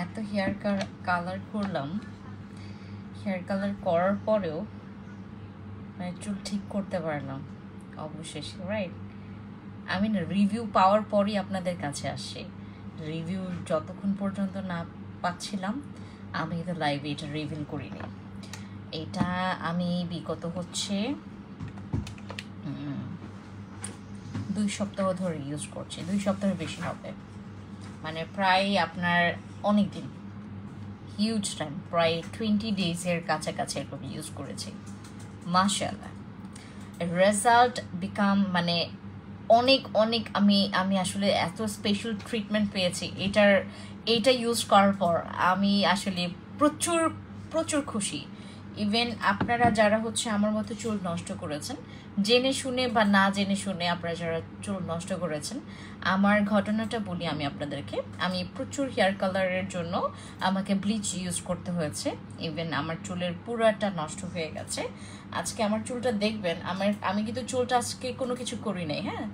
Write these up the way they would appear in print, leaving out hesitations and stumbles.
এত hair colour করলাম, hair colour করার পরেও মানে চুল ঠিক করতে পারলাম অবশেষে, রাইট? আমি না রিভিউ পাওয়ার পরই আপনাদের কাছে আসছি। রিভিউ যতক্ষণ পর্যন্ত না পাচ্ছিলাম আমি কিন্তু লাইভে এটা রিভিল করিনি। এটা আমি বিগত হচ্ছে 2 সপ্তাহ ধরে ইউজ করছি, 2 সপ্তাহের বেশি হবে, মানে প্রায় আপনার অনেক দিন, হিউজ টাইম, প্রায় 20 ডেজের কাছাকাছি এরকম ইউজ করেছি। মাশাআল্লাহ, রেজাল্ট বিকাম মানে অনেক অনেক আমি আসলে এত স্পেশাল ট্রিটমেন্ট পেয়েছি এইটা ইউজ করার পর। আমি আসলে প্রচুর প্রচুর খুশি। ইভেন আপনারা যারা হচ্ছে আমার মতো চুল নষ্ট করেছেন, জেনে শুনে বা না জেনে শুনে আপনারা যারা চুল নষ্ট করেছেন, আমার ঘটনাটা বলি আমি আপনাদেরকে। আমি প্রচুর হেয়ার কালারের জন্য আমাকে ব্লিচ ইউজ করতে হয়েছে। ইভেন আমার চুলের পুরাটা নষ্ট হয়ে গেছে। আজকে আমার চুলটা দেখবেন, আমি কিন্তু চুলটা আজকে কোনো কিছু করি নাই। হ্যাঁ,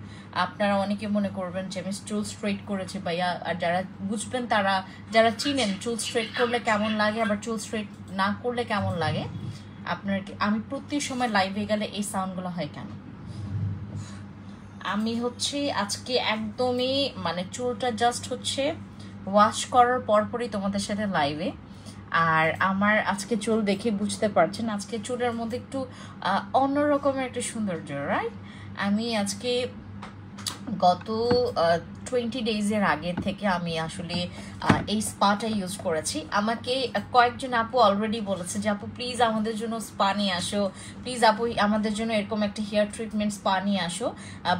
আপনারা অনেকে মনে করবেন যে আমি চুল স্ট্রেট করেছি ভাইয়া, আর যারা বুঝবেন তারা, যারা চিনেন চুল স্ট্রেট করলে কেমন লাগে আবার চুল স্ট্রেট না করলে কেমন লাগে, আপনার আমি প্রতি সময় লাইভে গেলে এই সাউন্ডগুলো হয় কেন? আমি হচ্ছে আজকে একদমই মানে চুলটা জাস্ট হচ্ছে ওয়াশ করার পরপরই তোমাদের সাথে লাইভে। আর আমার আজকে চুল দেখে বুঝতে পারছেন আজকে চুলের মধ্যে একটু অন্যরকমের একটা সৌন্দর্য, রাইট? আমি আজকে গত 20 ডেজের আগে থেকে আমি আসলে এই স্পাটা ইউজ করেছি। আমাকে কয়েকজন আপু অলরেডি বলেছে যে আপু প্লিজ আমাদের জন্য স্পা নিয়ে আসো, প্লিজ আপু আমাদের জন্য এরকম একটা হেয়ার ট্রিটমেন্ট স্পা নিয়ে আসো।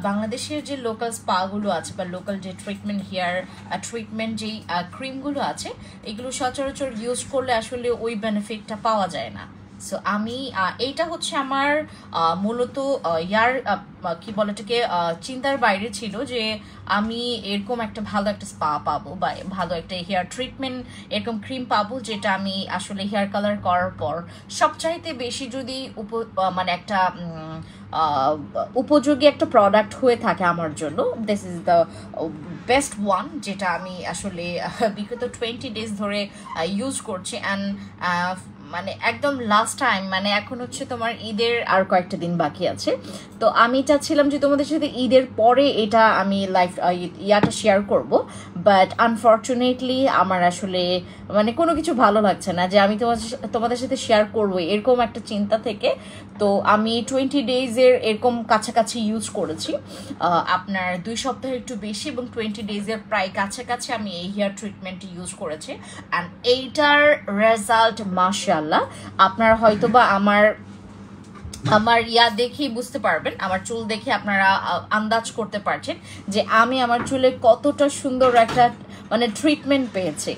বাংলাদেশের যে লোকাল স্পাগুলো আছে বা লোকাল যে ট্রিটমেন্ট হেয়ার ট্রিটমেন্ট যেই ক্রিমগুলো আছে, এগুলো সচরাচর ইউজ করলে আসলে ওই বেনিফিটটা পাওয়া যায় না। সো আমি এইটা হচ্ছে আমার মূলত ইয়ার কি বলে এটাকে চিন্তার বাইরে ছিল যে আমি এরকম একটা ভালো একটা স্পা পাবো বা ভালো একটা হেয়ার ট্রিটমেন্ট এরকম ক্রিম পাবো, যেটা আমি আসলে হেয়ার কালার করার পর সবচাইতে বেশি যদি মানে একটা উপযোগী একটা প্রোডাক্ট হয়ে থাকে আমার জন্য, this is the best one, যেটা আমি আসলে বিগত 20 ডেজ ধরে ইউজ করছি। অ্যান্ড মানে একদম লাস্ট টাইম, মানে এখন হচ্ছে তোমার ঈদের আর কয়েকটা দিন বাকি আছে, তো আমি চাচ্ছিলাম যে তোমাদের সাথে ঈদের পরে এটা আমি ইয়াটা শেয়ার করব, বাট আনফর্চুনেটলি আমার আসলে মানে কোনো কিছু ভালো লাগছে না যে আমি তোমাদের সাথে শেয়ার করবো এরকম একটা চিন্তা থেকে। তো আমি 20 ডেজের এরকম কাছাকাছি ইউজ করেছি, আপনার 2 সপ্তাহের একটু বেশি এবং 20 ডেজের প্রায় কাছাকাছি আমি এই হেয়ার ট্রিটমেন্ট ইউজ করেছি। অ্যান্ড এইটার রেজাল্ট মাশাআল্লাহ, আপনারা হয়তো বা আমার ইয়া দেখেই বুঝতে পারবেন, আমার চুল দেখে আপনারা আন্দাজ করতে পারছেন যে আমি আমার চুলে কতটা সুন্দর একটা মানে ট্রিটমেন্ট পেয়েছি,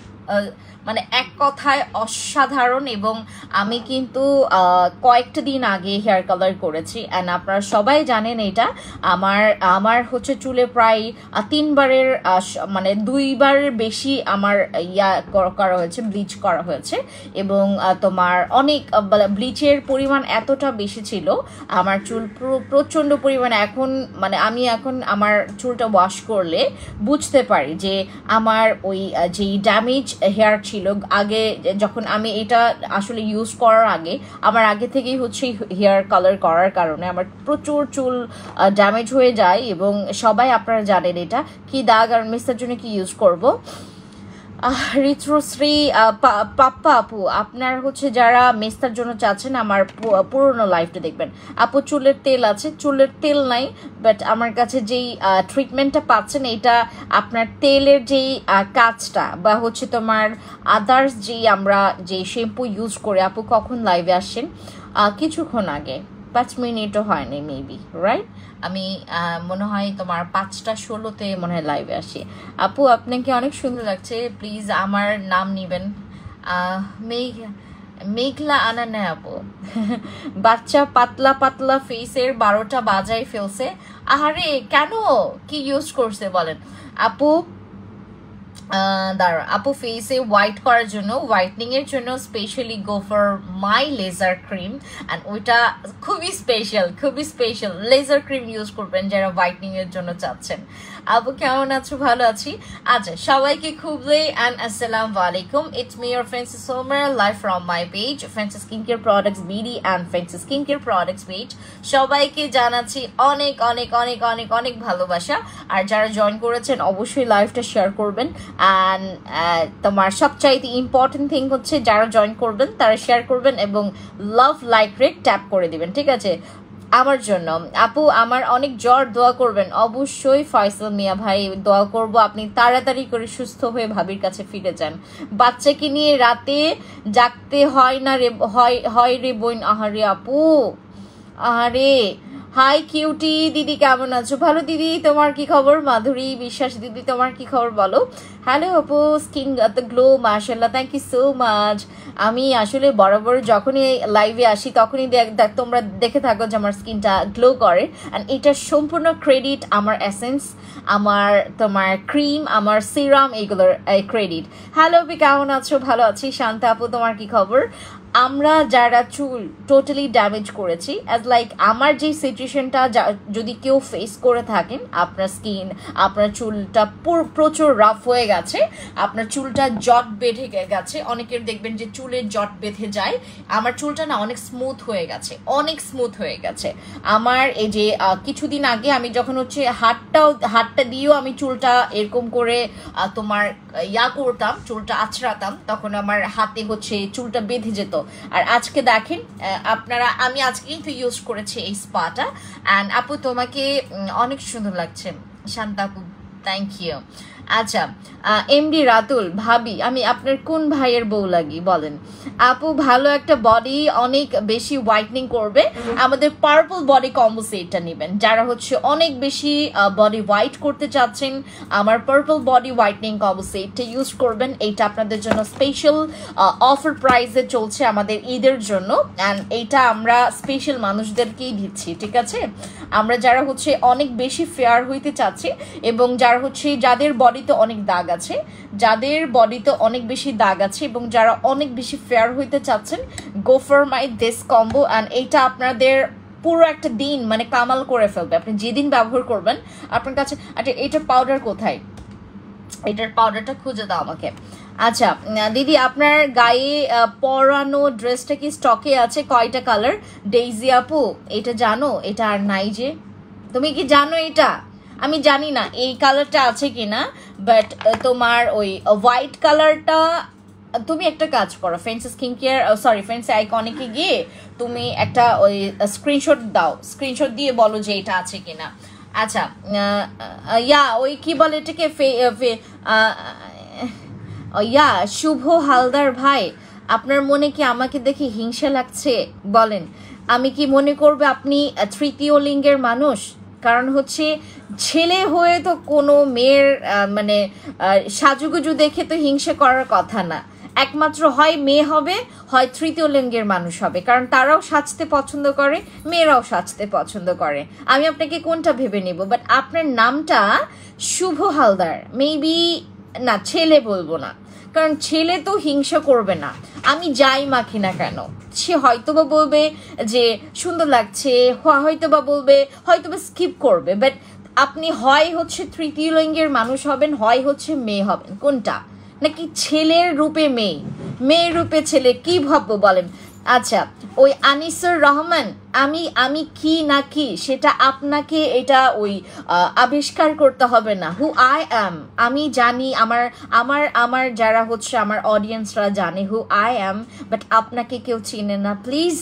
মানে এক কথায় অসাধারণ। এবং আমি কিন্তু কয়েকটা দিন আগে হেয়ার কালার করেছি, অ্যান্ড আপনারা সবাই জানেন এটা আমার হচ্ছে চুলে প্রায় 3 বারের মানে 2 বারের বেশি আমার ইয়া করা হয়েছে, ব্লিচ করা হয়েছে। এবং তোমার অনেক ব্লিচের পরিমাণ এতটা বেশি ছিল, আমার চুল প্রচণ্ড পরিমাণে এখন মানে আমি এখন আমার চুলটা ওয়াশ করলে বুঝতে পারি যে আমার ওই যেই ড্যামেজ হেয়ার ছিল আগে, যখন আমি এটা আসলে ইউজ করার আগে আমার আগে থেকেই হচ্ছে হেয়ার কালার করার কারণে আমার প্রচুর চুল ড্যামেজ হয়ে যায়। এবং সবাই আপনারা জানেন এটা কি দাগ আর মেস্তার জন্য কি ইউজ করব। ঋতুশ্রী পাপ্পা আপু, আপনার হচ্ছে যারা মেস্তার জন্য চাচ্ছেন আমার পুরোনো লাইফটা দেখবেন। আপু চুলের তেল আছে, চুলের তেল নাই, বাট আমার কাছে যেই ট্রিটমেন্টটা পাচ্ছেন এটা আপনার তেলের যেই কাজটা বা হচ্ছে তোমার আদার্স যেই আমরা যেই শ্যাম্পু ইউজ করে। আপু কখন লাইভে আসছেন? কিছুক্ষণ আগে, 5 মিনিটও হয়নি মেবি, রাইট? আমি মনে হয় তোমার 5টা 16-তে মনে হয় লাইভে আসি। আপু আপনাকে অনেক সুন্দর লাগছে, প্লিজ আমার নাম নিবেন। মেঘলা আনা নেয় আপু। বাচ্চা পাতলা পাতলা ফেসের 12টা বাজায় ফেলছে। আহারে কেন, কি ইউজ করছে বলেন আপু? দাঁড়া আপু, ফেসে হোয়াইট করার জন্য, হোয়াইটনিং এর জন্য specially go for my laser cream. And ওইটা খুবই স্পেশাল লেজার ক্রিম ইউজ করবেন যারা হোয়াইটনিং এর জন্য চাচ্ছেন। আপু কেমন আছো? ভালো আছি। আচ্ছা, সবাইকে খুবই আসসালামু আলাইকুম। ইটস মি ইওর ফ্রেন্সি সোমার live from my page Frenchy skin care products BD and Frenchy skin care products page. সবাইকে জানাচ্ছি অনেক অনেক অনেক অনেক অনেক ভালোবাসা। আর যারা জয়েন করেছেন অবশ্যই লাইভটা শেয়ার করবেন। অ্যান্ড তোমার সবচাইতে ইম্পর্টেন্ট থিং হচ্ছে যারা জয়েন করবেন তারা শেয়ার করবেন এবং লাভ লাইক রেট ট্যাপ করে দিবেন, ঠিক আছে? আমার জন্য আপু আমার অনেক জ্বর, দোয়া করবেন। অবশ্যই ফয়সাল মিয়া ভাই, দোয়া করব আপনি তাড়াতাড়ি করে সুস্থ হয়ে ভাবির কাছে ফিরে যান। বাচ্চাকে নিয়ে রাতে জাগতে হয় না রে, হয় রে বোন। আহারে আপু, আহারে। হাই কিউটি দিদি, কেমন আছো? ভালো দিদি, তোমার কি খবর? মাধুরী বিশ্বাস দিদি, তোমার কি খবর বলো? হ্যালো আপু, স্কিন দ্য গ্লো, মাশাল্লাহ, থ্যাংক ইউ সো মাচ। আমি আসলে বরাবর যখনই লাইভে আসি তখনই তোমরা দেখে থাকো যে আমার স্কিনটা গ্লো করে। অ্যান্ড এটার সম্পূর্ণ ক্রেডিট আমার এসেন্স, আমার তোমার ক্রিম, আমার সিরাম, এগুলোর ক্রেডিট। হ্যালো আপু, কেমন আছো? ভালো আছি। শান্তা আপু, তোমার কি খবর? আমরা যারা চুল টোটালি ড্যামেজ করেছি, অ্যাজ লাইক আমার যে সিচুয়েশনটা যদি কেউ ফেস করে থাকেন, আপনার স্কিন, আপনার চুলটা প্রচুর রাফ হয়ে গেছে, আপনার চুলটা জট বেঁধে গেছে, অনেকের দেখবেন যে চুলের জট বেঁধে যায়। আমার চুলটা না অনেক স্মুথ হয়ে গেছে, অনেক স্মুথ হয়ে গেছে। আমার এই যে কিছুদিন আগে আমি যখন হচ্ছে হাতটা দিয়েও আমি চুলটা এরকম করে তোমার করতাম, চুলটা আছড়াতাম, তখন আমার হাতে হচ্ছে চুলটা বেঁধে যেত। আর আজকে দেখেন আপনারা, আমি আজকে কিন্তু ইউজ করেছি এই স্পাটা। অ্যান্ড আপু তোমাকে অনেক সুন্দর লাগছে। শান্তা আপু, থ্যাংক ইউ। আচ্ছা, এমডি রাতুল ভাবি, আমি আপনার কোন ভাইয়ের বউ লাগি বলেন? আপু ভালো একটা বডি অনেক বেশি হোয়াইটনিং করবে, আমাদের পার্পল বডি কম্বো সেটটা নেবেন। যারা হচ্ছে অনেক বেশি বডি হোয়াইট করতে চাচ্ছেন, আমার পার্পল বডি হোয়াইটনিং কম্বো সেটটা ইউজ করবেন। এইটা আপনাদের জন্য স্পেশাল অফার প্রাইসে চলছে আমাদের ঈদের জন্য। অ্যান্ড এইটা আমরা স্পেশাল মানুষদেরকেই দিচ্ছি, ঠিক আছে? আমরা যারা হচ্ছে অনেক বেশি ফেয়ার হইতে চাচ্ছি এবং যারা হচ্ছে যাদের বডিতে অনেক দাগ আছে, যাদের বডিতে অনেক বেশি দাগ আছে এবং যারা অনেক বেশি ফেয়ার হইতে চাচ্ছেন, গো for my this combo. And এইটা আপনাদের পুরো একটা দিন মানে কামাল করে ফেলবে। আপনি যেদিন ব্যবহার করবেন আপনার কাছে। আচ্ছা, এটার পাউডার কোথায়? এটার পাউডারটা খুঁজে দাও আমাকে। আচ্ছা দিদি, আপনার গায়ে পরানো ড্রেসটা কি স্টকে আছে? কয়টা কালার? ডেইজি আপু, এটা জানো? এটা আর নাই যে। তুমি কি জানো এটা? আমি জানি না এই কালারটা আছে কিনা, বাট তোমার ওই হোয়াইট কালারটা, তুমি একটা কাজ করো, ফ্রেন্সি স্কিন কেয়ার ফ্রেন্সি আইকনিকে গিয়ে তুমি একটা ওই স্ক্রিনশট দাও, স্ক্রিনশট দিয়ে বলো যে এটা আছে কিনা। আচ্ছা, ওই কি বলে এটাকে, শুভ হালদার ভাই, আপনার মনে কি আমাকে দেখে হিংসা লাগছে বলেন? আমি কি মনে করবে আপনি তৃতীয় লিঙ্গের মানুষ? কারণ হচ্ছে ছেলে হয়ে তো কোনো মেয়ের মানে সাজুগুজু দেখে তো হিংসা করার কথা না। একমাত্র হয় মেয়ে হবে, হয় তৃতীয় লিঙ্গের মানুষ হবে, কারণ তারাও সাজতে পছন্দ করে, মেয়েরাও সাজতে পছন্দ করে। আমি আপনাকে কোনটা ভেবে নিব? বাট আপনার নামটা শুভ হালদার, মেবি না, ছেলে বলবো না, কারণ ছেলে তো হিংসা করবে না আমি যাই মাখি না কেন। সে হয়তোবা বলবে যে সুন্দর লাগছে, হয়তোবা বলবে, হয়তোবা স্কিপ করবে, বাট আপনি হয় হচ্ছে তৃতীয় লিঙ্গের মানুষ হবেন, হয় হচ্ছে মেয়ে হবেন। কোনটা? নাকি ছেলের রূপে মেয়ে, মেয়ের রূপে ছেলে, কি ভাববো বলেন? আচ্ছা, ওই আনিসুর রহমান, আমি কি না কি সেটা আপনাকে এটা ওই আবিষ্কার করতে হবে না। হু আই অ্যাম, আমি জানি, আমার আমার আমার যারা হচ্ছে আমার অডিয়েন্সরা জানে হু আই অ্যাম, বাট আপনাকে কেউ চিনে না। প্লিজ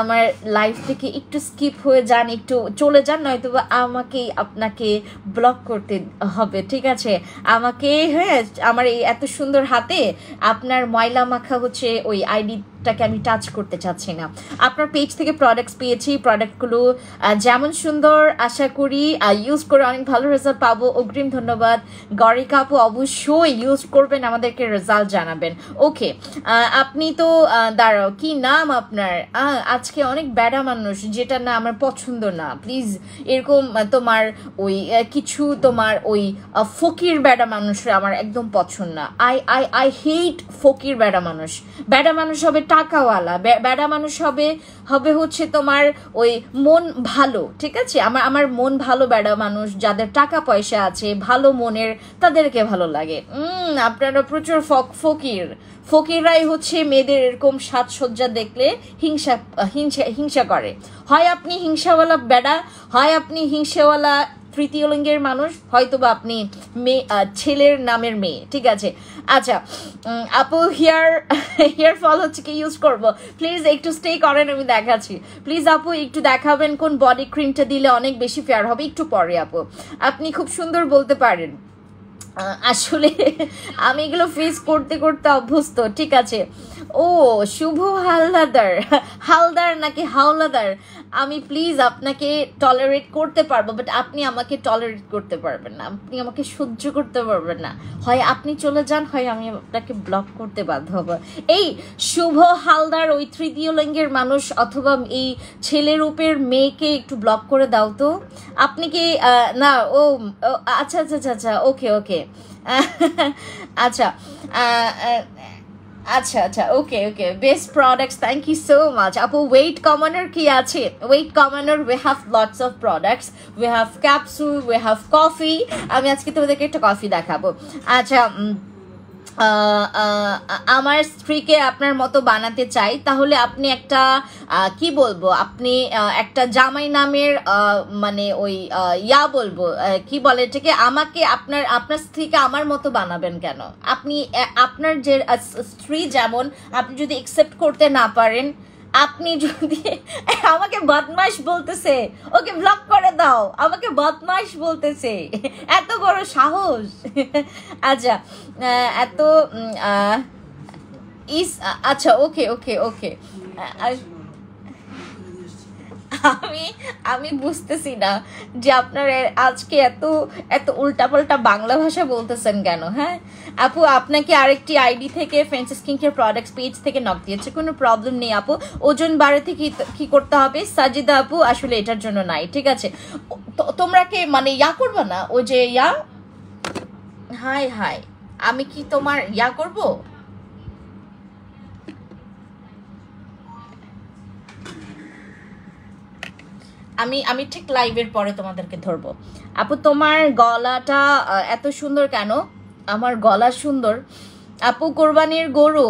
আমার লাইফ থেকে একটু স্কিপ হয়ে যান, একটু চলে যান, নয়তো আমাকেই আপনাকে ব্লক করতে হবে, ঠিক আছে? আমাকে, হ্যাঁ, আমার এই এত সুন্দর হাতে আপনার ময়লা মাখা হচ্ছে ওই আইডিটাকে আমি টাচ করতে চাচ্ছি না। আপনার পেজ থেকে প্রোডাক্টস পেয়েছি, প্রোডাক্টগুলো যেমন সুন্দর, আশা করি ইউজ করে অনেক ভালো রেজাল্ট পাবো। অগ্রিম ধন্যবাদ। গরিকা আপু, অবশ্যই ইউজ করবেন, আমাদেরকে রেজাল্ট জানাবেন। ওকে, আপনি তো দাঁড়াও, কি নাম আপনার? আজকে অনেক বেড়া মানুষ, যেটা না আমার পছন্দ না। প্লিজ এরকম তোমার ওই কিছু তোমার ওই ফকির বেড়া মানুষ আমার একদম পছন্দ না। আই হেট ফকির বেড়া মানুষ। বেড়া মানুষ হবে টাকাওয়ালা বেড়া মানুষ হবে, হবে হচ্ছে তোমার ওই মন ভালো, ঠিক আছে? আমার মন ভালো বেড়া মানুষ, যাদের টাকা পয়সা আছে, ভালো মনের, তাদেরকে ভালো লাগে। আপনারা প্রচুর ফকির, ফকিররাই হচ্ছে মেয়েদের এরকম সাজসজ্জা দেখলে হিংসা হিংসা হিংসা করে। হয় আপনি হিংসাওয়ালা বেড়া, হয় আপনি হিংসাওয়ালা তৃতীয় লিঙ্গের মানুষ, হয়তো বা আপনি মেয়ে, ছেলের নামের মেয়ে, ঠিক আছে? আচ্ছা আপু, হেয়ার ফল হচ্ছে কি ইউজ করবো? প্লিজ একটু স্টে করেন, আমি দেখাচ্ছি। প্লিজ আপু একটু দেখাবেন কোন বডি ক্রিমটা দিলে অনেক বেশি ফেয়ার হবে, একটু পরে আপু। আপনি খুব সুন্দর বলতে পারেন, আসলে আমি এগুলো ফেস করতে করতে অভ্যস্ত, ঠিক আছে? ও শুভ হালদার, হালদার নাকি হাওলাদার, আমি প্লিজ আপনাকে টলারেট করতে পারবো, বাট আপনি আমাকে টলারেট করতে পারবেন না, আপনি আমাকে সহ্য করতে পারবেন না। হয় আপনি চলে যান, হয় আমি আপনাকে ব্লক করতে বাধ্য হব। এই শুভ হালদার ওই তৃতীয় লিঙ্গের মানুষ অথবা এই ছেলে রূপের মেয়েকে একটু ব্লক করে দাও তো। আপনি কি না, ও আচ্ছা আচ্ছা আচ্ছা আচ্ছা, ওকে ওকে, আচ্ছা আচ্ছা আচ্ছা, okay okay, best products, thank you so much আপু। ওয়েট কমানোর কি আছে? ওয়েট কমানোর we have lots of products, we have capsule, we have coffee. আমি আজকে তোমাদেরকে একটা কফি দেখাবো। আচ্ছা আমার স্ত্রীকে আপনার মতো বানাতে চাই, তাহলে আপনি একটা কি বলবো, আপনি একটা জামাই নামের মানে ওই বলবো কি বলে এটাকে, আমাকে আপনার স্ত্রীকে আমার মতো বানাবেন কেন? আপনি আপনার যে স্ত্রী যেমন, আপনি যদি একসেপ্ট করতে না পারেন, আপনি যদি আমাকে বদমাশ বলতেছে, ওকে ব্লক করে দাও, আমাকে বদমাশ বলতেছে, এত বড় সাহস। আচ্ছা এত আচ্ছা ওকে ওকে ওকে, আমি আমি বুঝতেছি না যে আপনারা আজকে এত এত উল্টাপাল্টা বাংলা ভাষা বলতেছেন কেন। হ্যাঁ আপু, আপনাকে আরেকটি আইডি থেকে ফ্রেন্সেস স্কিন কেয়ার প্রোডাক্টস পেজ থেকে নক দিয়েছে, কোনো প্রবলেম নেই আপু। ওজন বাড়াতে কি করতে হবে সাজিদা আপু? আসলে এটার জন্য নাই, ঠিক আছে? তোমরা কি মানে করবো না, ওই যে হাই হাই, আমি কি তোমার করবো? আমি ঠিক লাইভের পরে তোমাদেরকে ধরবো। আপু তোমার গলাটা এত সুন্দর কেন? আমার গলা সুন্দর আপু? কোরবানির গরু,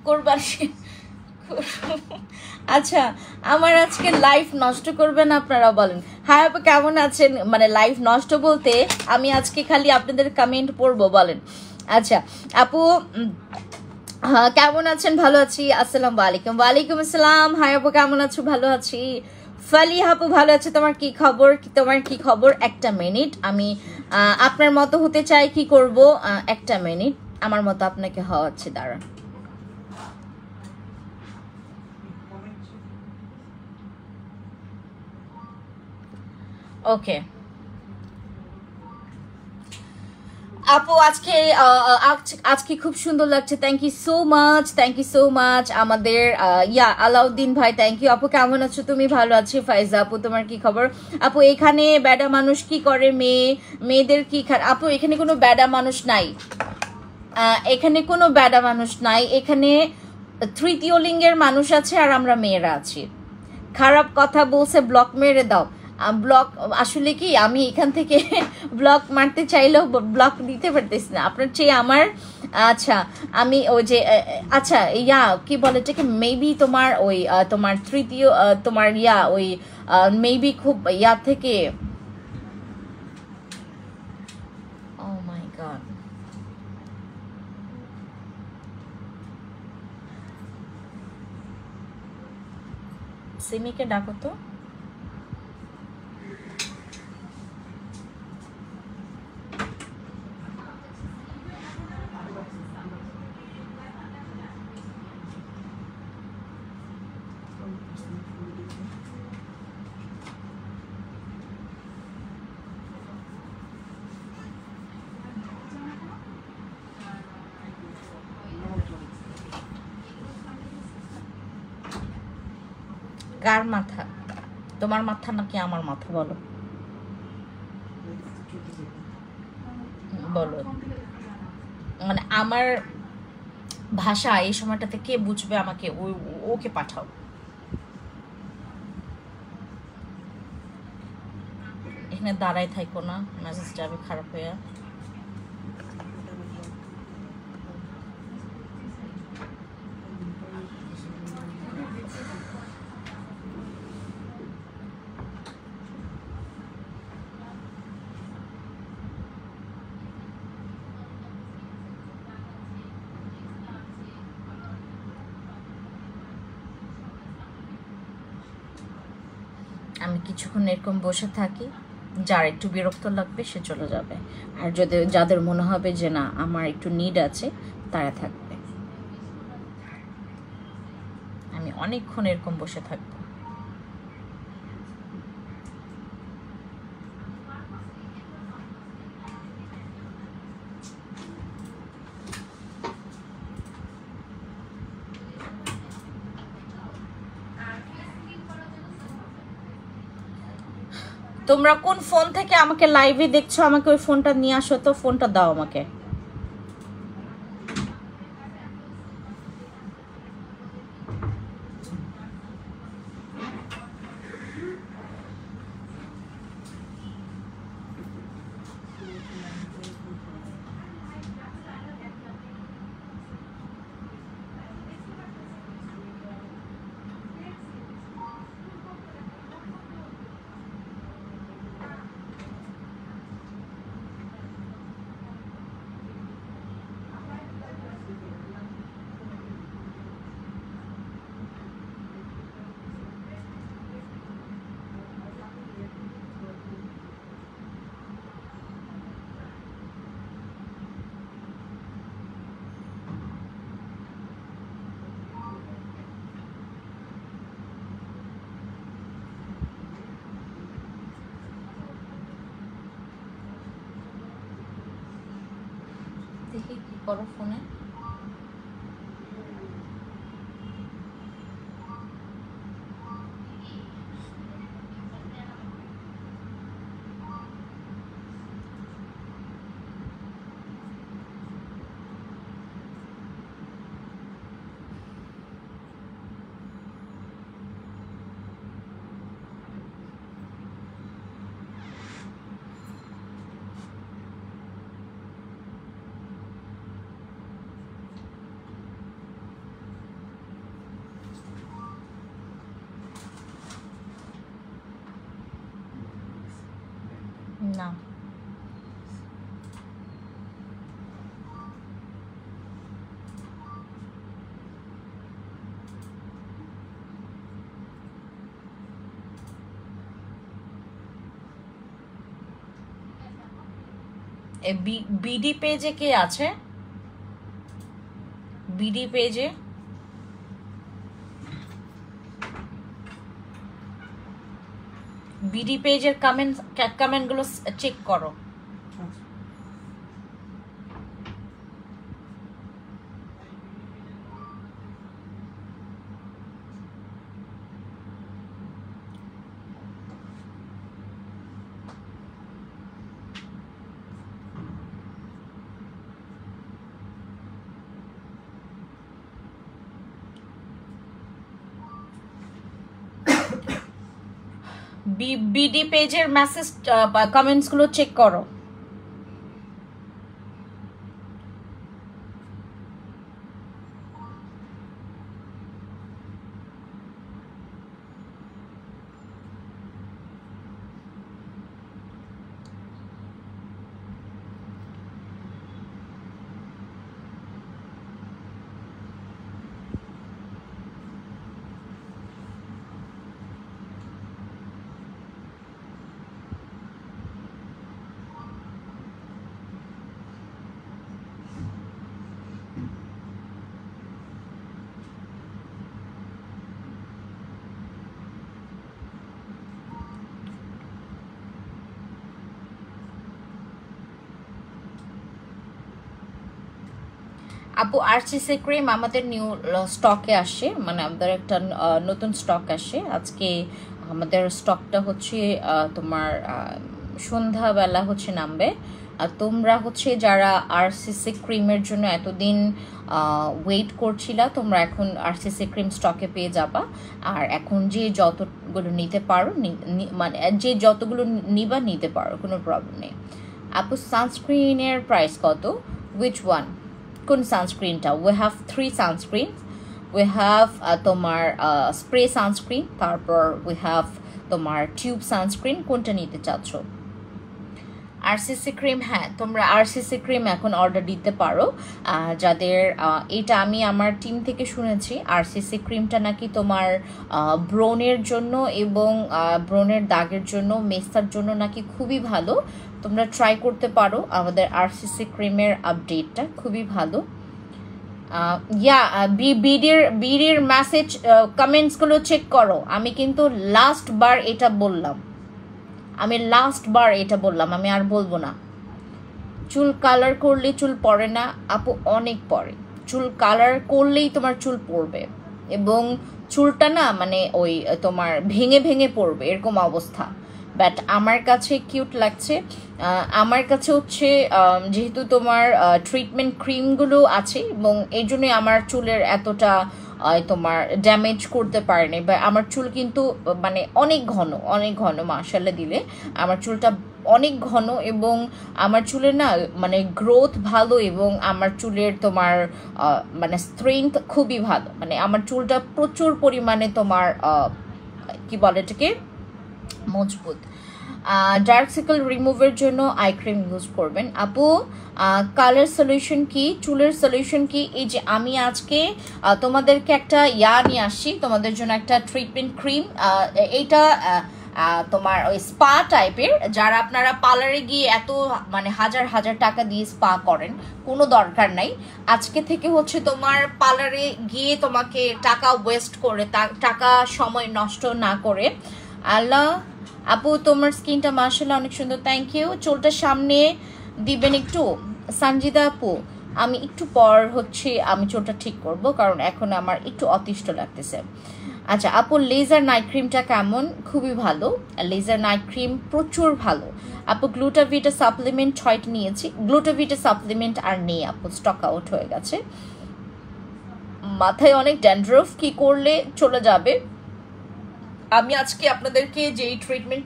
কোরবানি আচ্ছা আমার আজকে লাইফ নষ্ট করবেন আপনারা, বলেন। হ্যাঁ আপু কেমন আছেন? মানে লাইফ নষ্ট বলতে আমি আজকে খালি আপনাদের কমেন্ট পড়বো, বলেন। আচ্ছা আপু হ্যাঁ কেমন আছেন? ভালো আছি, আসসালামু আলাইকুম। ওয়ালাইকুম আসসালাম। হাই আপু কেমন আছো? ভালো আছি। ফালি আপু ভালো আছে, তোমার কি খবর? তোমার কি খবর? একটা মিনিট, আমি আপনার মতো হতে চাই, কি করব? একটা মিনিট, আমার মতো আপনাকে হওয়াচ্ছে, দাঁড়ান। ওকে আপু আজকে আজকে খুব সুন্দর লাগছে, thank you so much, thank you so much. আমাদের আলাউদ্দিন ভাই, থ্যাংক ইউ। আপু কেমন আছো তুমি? ভালো আছি। ফাইজা আপু তোমার কি খবর? আপু এখানে ব্যাডা মানুষ কি করে? মেয়েদের কি আপু এখানে কোনো ব্যাডা মানুষ নাই, এখানে কোনো ব্যাডা মানুষ নাই, এখানে তৃতীয় লিঙ্গের মানুষ আছে আর আমরা মেয়েরা আছি। খারাপ কথা বলছে ব্লক মেরে দাও। ব্লক আসলে কি আমি এখান থেকে ব্লক মারতে চাইলেও ব্লক দিতে পারতেছি না, আপনার চেয়ে আমার। আচ্ছা আমি ওই যে আচ্ছা কি বলে এটাকে, মেবি তোমার ওই তোমার তৃতীয় তোমার ওই মেবি খুব থেকে। ও মাই গড, সিমিকে ডাকো তো। কার মাথা? তোমার মাথা নাকি আমার মাথা? বলো বলো, মানে আমার ভাষা এই সময়টাতে কে বুঝবে আমাকে ওকে পাঠাও। এখানে দাঁড়াই থাকো না, মেসেজ যাবে খারাপ হয়ে। আমি কিছুক্ষণ এরকম বসে থাকি, যার একটু বিরক্ত লাগবে সে চলে যাবে, আর যদি যাদের মনে হবে যে না আমার একটু নিড আছে তারা থাকবে। আমি অনেকক্ষণ এরকম বসে থাকবো। তোমরা কোন ফোন থেকে আমাকে লাইভে দেখছো, আমাকে ওই ফোনটা নিয়ে আসো তো, ফোনটা দাও আমাকে। দেখি কি করো ফোনে। না বিডি পেজে কে আছে? বিডি পেজে বিডি পেজের কমেন্টগুলো চেক করো। বিডি পেজের মেসেজ কমেন্টসগুলো চেক করো। আপু আরসিসি ক্রিম আমাদের নিউ স্টকে আসে, মানে আমাদের একটা নতুন স্টক আসে আজকে। আমাদের স্টকটা হচ্ছে তোমার সন্ধ্যাবেলা হচ্ছে নামবে। আর তোমরা হচ্ছে যারা আরসিসি ক্রিমের জন্য এতদিন ওয়েট করছিলা, তোমরা এখন আরসিসি ক্রিম স্টকে পেয়ে যাবা। আর এখন যে যতগুলো নিতে পারো মানে যে যতগুলো নিবা নিতে পারো, কোনো প্রবলেম নেই। আপু সানস্ক্রিনের প্রাইস কত? Which one? কোন সানস্ক্রিনটা? We have 3 sunscreen. We have তোমার স্প্রে সানস্ক্রিন, তারপর উই হ্যাভ তোমার টিউব সানস্ক্রিন। কোনটা নিতে চাচ্ছ? আরসিসি ক্রিম, হ্যাঁ তোমরা আরসিসি ক্রিম এখন অর্ডার দিতে পারো। যাদের এটা আমি আমার টিম থেকে শুনেছি, আরসিসি ক্রিমটা নাকি তোমার ব্রণের জন্য এবং ব্রণের দাগের জন্য, মেস্তার জন্য নাকি খুবই ভালো। তোমরা ট্রাই করতে পারো। আমাদের আরসিসি ক্রিমের আপডেটটা খুবই ভালো। বিডির মেসেজ কমেন্টসগুলো চেক করো। আমি কিন্তু লাস্ট বার এটা বললাম, আমি আর বলবো না। চুল কালার করলে চুল পড়ে না আপু, অনেক পড়ে। চুল কালার করলেই তোমার চুল পড়বে, এবং চুলটা না মানে ওই তোমার ভেঙে ভেঙে পড়বে, এরকম অবস্থা। বাট আমার কাছে কিউট লাগছে। আমার কাছে হচ্ছে যেহেতু তোমার ট্রিটমেন্ট ক্রিমগুলো আছে, এবং এই জন্যই আমার চুলের এতটা তোমার ড্যামেজ করতে পারেনি। বা আমার চুল কিন্তু মানে অনেক ঘন মাশাআল্লাহ দিলে আমার চুলটা অনেক ঘন, এবং আমার চুলের না মানে গ্রোথ ভালো, এবং আমার চুলের তোমার মানে স্ট্রেংথ খুবই ভালো। মানে আমার চুলটা প্রচুর পরিমাণে তোমার কি বলে এটাকে, মজবুত। ডার্ক সার্কেল রিমুভের জন্য আই ক্রিম ইউজ করবেন আপু। কালার সলিউশন কি, চুলের সলিউশন কি? এই যে আমি আজকে তোমাদেরকে একটা নিয়ে আসছি তোমাদের জন্য, একটা ট্রিটমেন্ট ক্রিম। এইটা তোমার ওই স্পা টাইপের, যারা আপনারা পার্লারে গিয়ে এত মানে হাজার হাজার টাকা দিয়ে স্পা করেন, কোনো দরকার নাই। আজকে থেকে হচ্ছে তোমার পার্লারে গিয়ে তোমাকে টাকা ওয়েস্ট করে, টাকা সময় নষ্ট না করে। আল্লাহ আপু তোমার স্কিনটা মাশাআল্লাহ অনেক সুন্দর, থ্যাংক ইউ। চুলটা সামনে দিবেন একটু। সঞ্জিদা আপু আমি একটু পর হচ্ছে আমি চুলটা ঠিক করব, কারণ এখন আমার একটু অতিষ্ঠ লাগতেছে। আচ্ছা আপু লেজার নাইট ক্রিমটা কেমন? খুবই ভালো, লেজার নাইট ক্রিম প্রচুর ভালো আপু। গ্লুটাভিটা সাপ্লিমেন্ট 6টা নিয়েছি। গ্লুটাভিটা সাপ্লিমেন্ট আর নেই আপু, স্টক আউট হয়ে গেছে। মাথায় অনেক ড্যান্ড্রফ, কি করলে চলে যাবে? আমি আজকে আপনাদেরকে যেই ট্রিটমেন্ট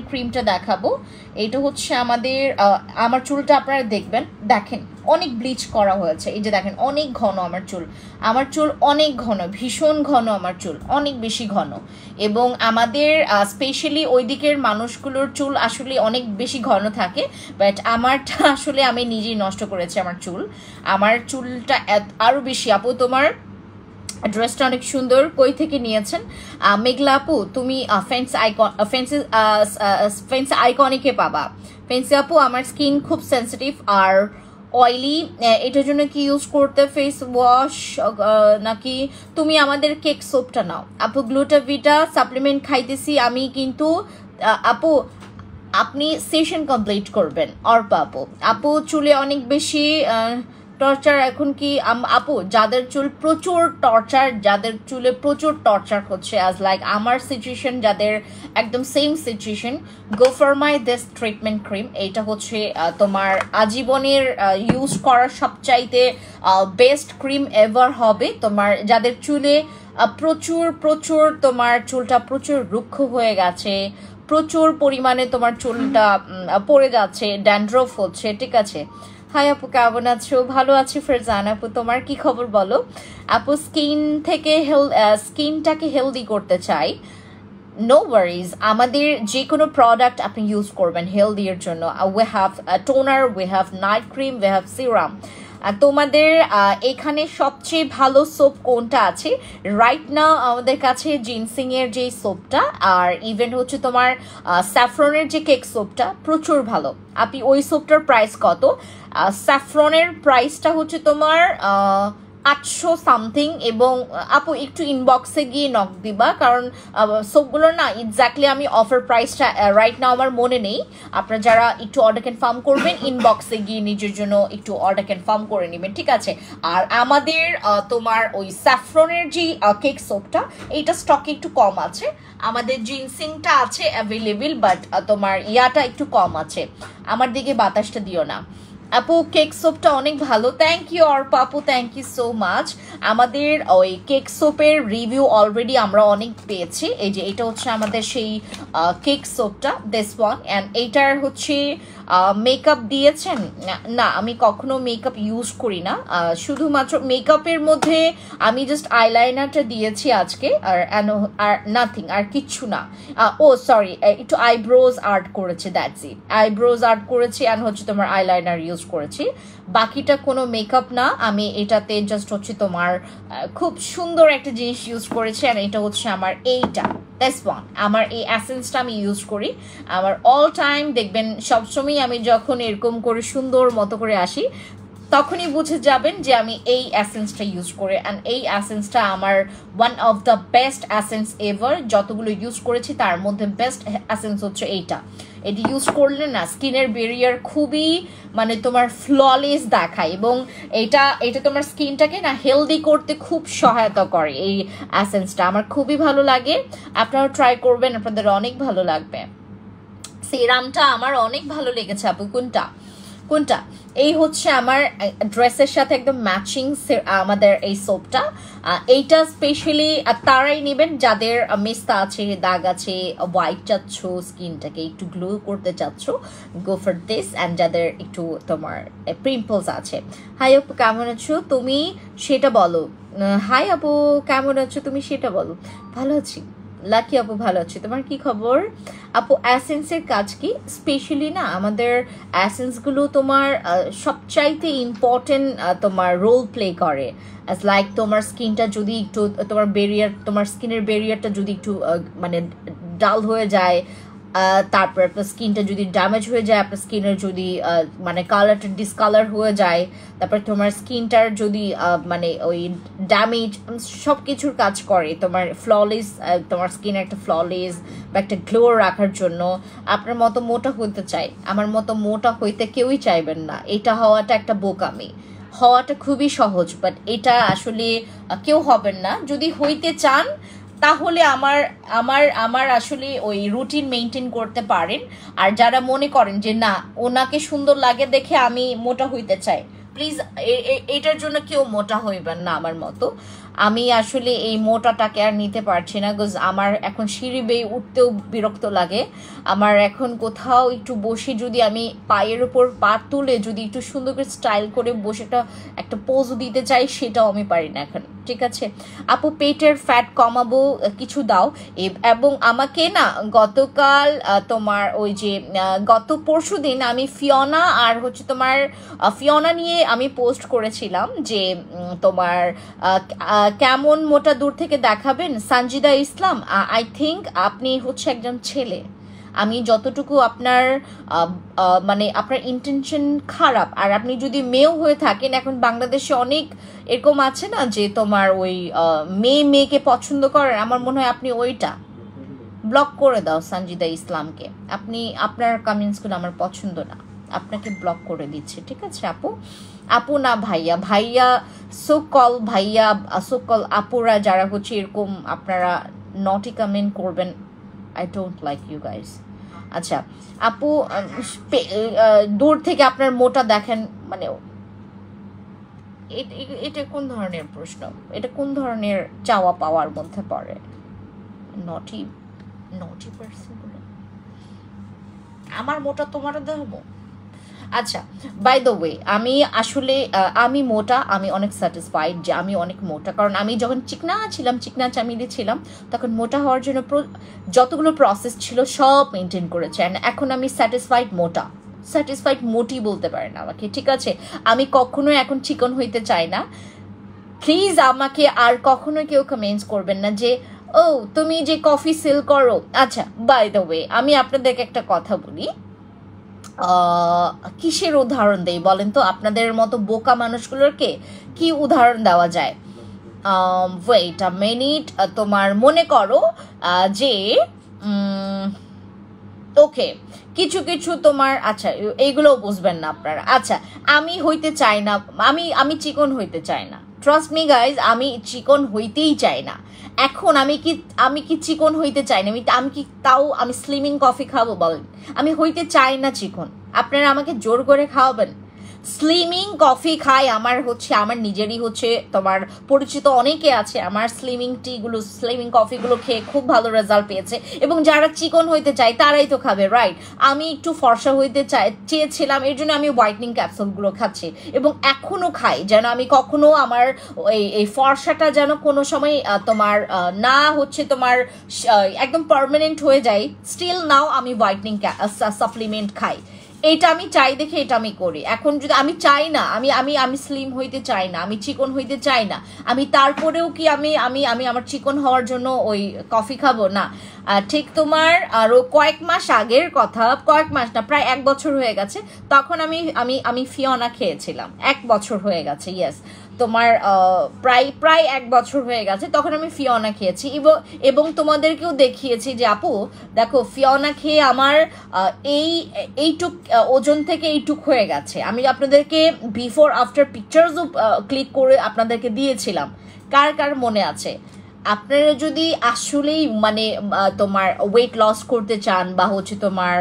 ক্রিমটা দেখাবো, এটা হচ্ছে আমার চুলটা আপনারা দেখেন অনেক ব্লিচ করা হয়েছে। এই যে দেখেন অনেক ঘন আমার চুল অনেক ঘন, ভীষণ ঘন আমার চুল, অনেক বেশি ঘন। এবং আমাদের স্পেশালি ওই দিকের মানুষগুলোর চুল আসলে অনেক বেশি ঘন থাকে, বাট আমারটা আসলে আমি নিজেই নষ্ট করেছি। আমার চুলটা আরো বেশি। আপু তোমার ড্রেসটা অনেক সুন্দর, কই থেকে নিয়েছেন? মেঘলা আপু তুমি ফেন্স আইকনিকে পাবা। ফেন্সি আপু আমার স্কিন খুব সেন্সিটিভ আর অয়েলি, এটার জন্য কি ইউজ করতে? ফেস ওয়াশ নাকি তুমি আমাদের কেক সোপটা নাও আপু। গ্লুটাভিটা সাপ্লিমেন্ট খাইতেছি আমি, কিন্তু আপু আপনি সেশন কমপ্লিট করবেন। অর্পা আপু চুলে অনেক বেশি টর্চার এখন কি? আপু যাদের চুলে প্রচুর টর্চার হচ্ছে, অ্যাজ লাইক আমার সিচুয়েশন, যাদের একদম same situation, go for my this treatment cream. এইটা হচ্ছে তোমার আজীবনের ইউজ করার সবচাইতে বেস্ট ক্রিম এভার হবে। তোমার যাদের চুলে প্রচুর তোমার চুলটা প্রচুর রুক্ষ হয়ে গেছে, প্রচুর পরিমাণে তোমার চুলটা পড়ে যাচ্ছে, ড্যান্ড্রফ হচ্ছে, ঠিক আছে? হাই আপু কেমন আছো? ভালো আছি ফেরজান আপু, তোমার কি খবর বলো? আপু স্কিনটাকে হেলদি করতে চাই, নো ওয়ারিজ। আমাদের যে কোনো প্রোডাক্ট আপনি ইউজ করবেন হেলদি এর জন্য। We have toner, we have night cream, we have serum. তোমাদের এখানে সবচেয়ে ভালো সোপ কোনটা আছে রাইট নাও? আমাদের কাছে জিনসিং এর যে সোপটা, আর ইভেন হচ্ছে তোমার স্যাফরনের যে কেক সোপটা প্রচুর ভালো। আপনি ওই সোপটার প্রাইস কত? স্যাফরনের প্রাইসটা হচ্ছে তোমার 800 সামথিং। এবং আপু একটু ইনবক্সে গিয়ে নক দিবা, কারণ সবগুলো না এক্স্যাক্টলি আমি অফার প্রাইসটা রাইট নাও আমার মনে নেই। আপনারা যারা একটু অর্ডার কনফার্ম করবেন ইনবক্সে গিয়ে নিজের জন্য একটু অর্ডার কনফার্ম করে নেবেন, ঠিক আছে? আর আমাদের তোমার ওই স্যাফরনের যে কেক সোপটা, এইটা স্টকে একটু কম আছে। আমাদের জিনসিংটা আছে অ্যাভেলেবেল, বাট তোমার ইয়াটা একটু কম আছে। আমার দিকে বাতাসটা দিও না আপু। কেক সোপটা অনেক ভালো, থ্যাংক ইউ অর্পা আপু, থ্যাংক ইউ সো মাচ। আমাদের ওই কেক সোপের রিভিউ অলরেডি আমরা অনেক পেয়েছি। এই যে এটা হচ্ছে আমাদের সেই কেক সোপটা, দিস ওয়ান। অ্যান্ড এইটার হচ্ছে মেকআপ দিয়েছেন না, আমি কখনো মেকআপ ইউজ করি না, শুধুমাত্র মেকআপের মধ্যে আমি জাস্ট আইলাইনারটা দিয়েছি আজকে, আর নাথিং, আর কিচ্ছু না। ও সরি, একটু আইব্রোজ আর্ট করেছে, দ্যাটস ইট, আইব্রোজ আর্ট করেছি অ্যান্ড হচ্ছে তোমার আইলাইনার ইউজ করেছি, বাকিটা কোনো মেকআপ না। আমি এটাতে জাস্ট হচ্ছে তোমার খুব সুন্দর একটা জিনিস ইউজ করেছি, অ্যান্ড এটা হচ্ছে আমার এইটা, দিস ওয়ান। আমার এই অ্যাসেন্সটা আমি ইউজ করি আমার অল টাইম। দেখবেন সবসময় আমি যখন এরকম করে সুন্দর মতো করে আসি, তখনই বুঝে যাবেন যে আমি এই অ্যাসেন্সটা ইউজ করি। অ্যান্ড এই অ্যাসেন্সটা আমার one of the best essence ever, যতগুলো ইউজ করেছি তার মধ্যে বেস্ট অ্যাসেন্স হচ্ছে এইটা। এটি ইউজ করলে না স্কিনের ব্যারিয়ার খুবই মানে তোমার ফ্ললেস দেখায়, এবং এটা তোমার স্কিনটাকে না হেলদি করতে খুব সহায়তা করে। এই অ্যাসেন্সটা আমার খুবই ভালো লাগে, আপনারাও ট্রাই করবেন, আপনাদের অনেক ভালো লাগবে। সিরামটা আমার অনেক ভালো লেগেছে আপু। কোনটা? এই হচ্ছে আমার ড্রেসের সাথে একদম ম্যাচিং আমাদের এই সোপটা। এইটা স্পেশালি তারাই নেবেন যাদের মেস্তা আছে, দাগ আছে, হোয়াইট চাচ্ছ, স্কিনটাকে একটু গ্লো করতে চাচ্ছ, গো ফর দিস। অ্যান্ড যাদের একটু তোমার পিম্পলস আছে। হাই আপু কেমন আছো তুমি সেটা বলো। হাই আপু কেমন আছো তুমি সেটা বলো। ভালো আছি লাকি আপু, ভালো আছি, তোমার কি খবর আপু? অ্যাসেন্সের কাজ কি? স্পেশালি না আমাদের অ্যাসেন্সগুলো তোমার সবচাইতে ইম্পর্টেন্ট তোমার রোল প্লে করে। অ্যাজ লাইক তোমার স্কিনটা যদি একটু তোমার স্কিনের ব্যারিয়ারটা যদি একটু মানে ডাল হয়ে যায়, তারপর আপনার স্কিনটা যদি ড্যামেজ হয়ে যায়, আপনার স্কিনের যদি মানে কালারটা ডিসকালার হয়ে যায়, তারপর তোমার স্কিনটার যদি মানে ওই ড্যামেজ, সব কিছুর কাজ করে তোমার ফ্ললেস, তোমার স্কিন একটা ফ্ললেস বা একটা গ্লো রাখার জন্য। আপনার মতো মোটা হতে চাই, আমার মতো মোটা হইতে কেউই চাইবেন না, এটা হওয়াটা একটা বোকামি। হওয়াটা খুবই সহজ, বাট এটা আসলে কেউ হবেন না। যদি হইতে চান তাহলে আমার আমার আমার আসলে ওই রুটিন মেনটেন করতে পারেন। আর যারা মনে করেন যে না ওনাকে সুন্দর লাগে দেখে আমি মোটা হইতে চাই, প্লিজ এটার জন্য কেউ মোটা হইবেন না আমার মতো। আমি আসলে এই মোটাটাকে আর নিতে পারছি না, বিকজ আমার এখন সিঁড়ি বেয়ে উঠতেও বিরক্ত লাগে। আমার এখন কোথাও একটু বসে যদি আমি পায়ের উপর পা তুলে যদি একটু সুন্দর করে স্টাইল করে বসে একটা পোজ দিতে চাই, সেটাও আমি পারি না এখন, ঠিক আছে আপু? পেটের ফ্যাট কমাবো, কিছু দাও। এবং আমাকে না গতকাল তোমার ওই যে গত পরশু দিন আমি ফিওনা আর হচ্ছে তোমার ফিওনা নিয়ে আমি পোস্ট করেছিলাম যে তোমার কেমন মোটা দূর থেকে দেখাবেন, সানজিদা ইসলাম। আই থিঙ্ক আপনি হচ্ছে একজন ছেলে, আমি যতটুকু আপনার মানে আপনার ইন্টেনশন খারাপ। আর আপনি যদি মেয়েও হয়ে থাকেন, এখন বাংলাদেশে অনেক এরকম আছে না যে তোমার ওই মেয়েকে পছন্দ করেন, আমার মনে হয় আপনি ওইটা ব্লক করে দাও সানজিদা ইসলামকে। আপনার কমেন্টসগুলো আমার পছন্দ না, আপনাকে ব্লক করে দিচ্ছে, ঠিক আছে আপু না ভাইয়া সোকল আপুরা যারা হচ্ছে এরকম আপনারা নটি কমেন্ট করবেন, I don't like you guys. আচ্ছা আপু, দূর থেকে আপনার মোটা দেখেন মানে এটা কোন ধরনের প্রশ্ন? এটা কোন ধরনের চাওয়া পাওয়ার মধ্যে পড়ে? নটি পার্সেন্ট আমার মোটা তোমারও দেখবো? আচ্ছা, বাই দ্য ওয়ে আমি আসলে আমি মোটা, আমি অনেক স্যাটিসফাইড যে আমি অনেক মোটা। কারণ আমি যখন চিকনা চামিলি ছিলাম, তখন মোটা হওয়ার জন্য যতগুলো প্রসেস ছিল সব মেনটেন করেছে। অ্যান্ড এখন আমি স্যাটিসফাইড মোটি বলতে পারেন আমাকে, ঠিক আছে? আমি কখনো এখন চিকন হইতে চাই না। প্লিজ আমাকে আর কখনো কেউ কমেন্টস করবেন না যে ও তুমি যে কফি সেল করো। আচ্ছা, বাই দ্য ওয়ে আমি আপনাদেরকে একটা কথা বলি, কিসের উদাহরণ দেই বলেন তো? আপনাদের মতো বোকা মানুষগুলোকে কি উদাহরণ দেওয়া যায়? ওয়েট আ মিনিট, তোমার মনে করো যে ওকে কিছু কিছু তোমার, আচ্ছা এইগুলোও বুঝবেন না আপনারা। আচ্ছা, আমি হইতে চাই না, আমি চিকন হইতে চাই না, ট্রাস্ট মি গাইজ, আমি চিকন হইতেই চাই না। এখন আমি কি চিকন হইতে চাই না? আমি কি তাও আমি স্লিমিং কফি খাবো বলেন? আমি হইতে চাই না চিকন, আপনারা আমাকে জোর করে খাওয়াবেন? স্লিমিং কফি খাই, আমার নিজেরই তোমার পরিচিত অনেকে আছে আমার স্লিমিং কফিগুলো খেয়ে খুব ভালো রেজাল্ট পেয়েছে, এবং যারা চিকন হইতে চায় তারাই তো খাবে, রাইট? আমি একটু ফর্সা হইতে চেয়েছিলাম, এর জন্য আমি হোয়াইটনিং ক্যাপসুলগুলো খাচ্ছি এবং এখনো খাই, যেন আমি কখনো আমার এই ফর্সাটা যেন কোনো সময় তোমার না তোমার একদম পার্মানেন্ট হয়ে যায়। স্টিল নাও আমি হোয়াইটনিং সাপ্লিমেন্ট খাই, এটা আমি চাই দেখে এটা আমি করি। এখন যদি আমি চাই না, আমি আমি আমি স্লিম হইতে চাই না, আমি চিকন হইতে চাই না, আমি তারপরেও কি আমি আমি আমি আমার চিকন হওয়ার জন্য ওই কফি খাবো না? ঠিক তোমার আরো কয়েক মাস আগের কথা, কয়েক মাস না, প্রায় 1 বছর হয়ে গেছে, তখন আমি আমি আমি ফিওনা খেয়েছিলাম। 1 বছর হয়ে গেছে, ইয়েস, তোমার প্রায় 1 বছর হয়ে গেছে, তখন আমি ফিওনা খেয়েছি এবং তোমাদেরকেও দেখিয়েছি যে আপু দেখো ফিওনা খেয়ে আমার এইটুক ওজন থেকে এইটুক হয়ে গেছে। আমি আপনাদেরকে বিফোর আফটার পিকচার্সও ক্লিক করে আপনাদেরকে দিয়েছিলাম, কার কার মনে আছে? আপনারা যদি আসলেই মানে তোমার ওয়েট লস করতে চান বা তোমার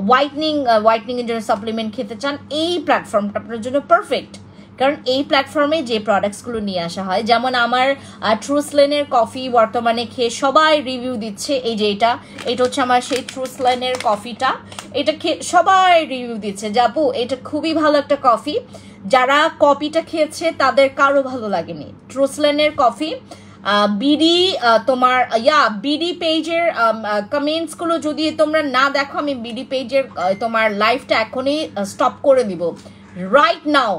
হোয়াইটনিং এর জন্য সাপ্লিমেন্ট খেতে চান, এই প্ল্যাটফর্মটা আপনার জন্য পারফেক্ট। কারণ এই প্ল্যাটফর্মে যে প্রোডাক্টসগুলো নিয়ে আসা হয়, যেমন আমার ট্রুসলেনের কফি বর্তমানে খেয়ে সবাই রিভিউ দিচ্ছে, এই যে এটা হচ্ছে আমার সেই ট্রুসলেনের কফিটা, এটা খেয়ে সবাই রিভিউ দিচ্ছে যে আপু এটা খুবই ভালো একটা কফি। যারা কফিটা খেয়েছে তাদের কারো ভালো লাগেনি ট্রুসলেনের কফি। বিডি তোমার বিডি পেজের কমেন্টসগুলো যদি তোমরা না দেখো, আমি বিডি পেজের তোমার লাইভটা এখনই স্টপ করে দিব, রাইট নাও।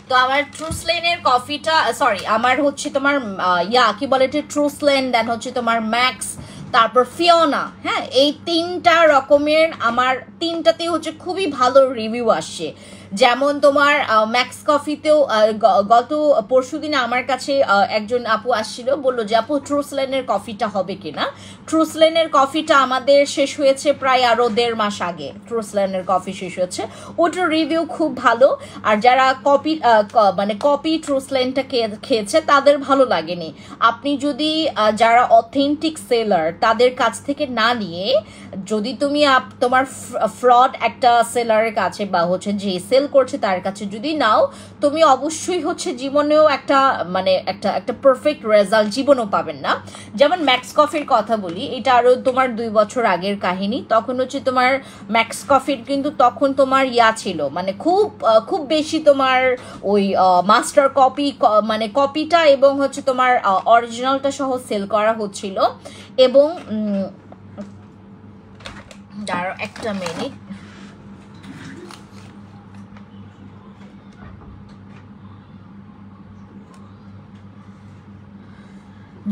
তো আমার ট্রুসলেনের কফিটা, সরি আমার তোমার কি বলে এটা, ট্রুসলেন, দেন তোমার ম্যাক্স, তারপর ফিওনা, হ্যাঁ, এই 3টা রকমের আমার 3টাতে খুবই ভালো রিভিউ আসছে। যেমন তোমার ম্যাক্স কফিতেও গত পরশুদিন আমার কাছে একজন আপু আসছিল, বললো যে আপু ট্রুসলেনের কফিটা হবে কিনা। ট্রুসলেনের কফিটা আমাদের শেষ হয়েছে প্রায় আরো 1.5 মাস আগে, ট্রুসলেনের কফি শেষ হচ্ছে, ওটার রিভিউ খুব ভালো। আর যারা কপি ট্রুসলেনটা খেয়েছে তাদের ভালো লাগেনি। আপনি যদি যারা অথেন্টিক সেলার তাদের কাছ থেকে না নিয়ে, যদি তুমি তোমার ফ্রড একটা সেলারের কাছে বা যে সেল করছে তার কাছে যদি নাও, তুমি অবশ্যই জীবনেও একটা মানে একটা পারফেক্ট রেজাল্ট জীবনেও পাবেন না। যেমন ম্যাক্স কফির কথা বলি, এটা আরো তোমার 2 বছর আগের কাহিনী। তখন তোমার ম্যাক্স কফির কিন্তু তখন তোমার ছিল মানে খুব বেশি তোমার ওই মাস্টার কপি মানে কপিটা এবং তোমার অরিজিনালটা সহ সেল করা হচ্ছিল। এবং দাঁড়াও একটা মিনিট,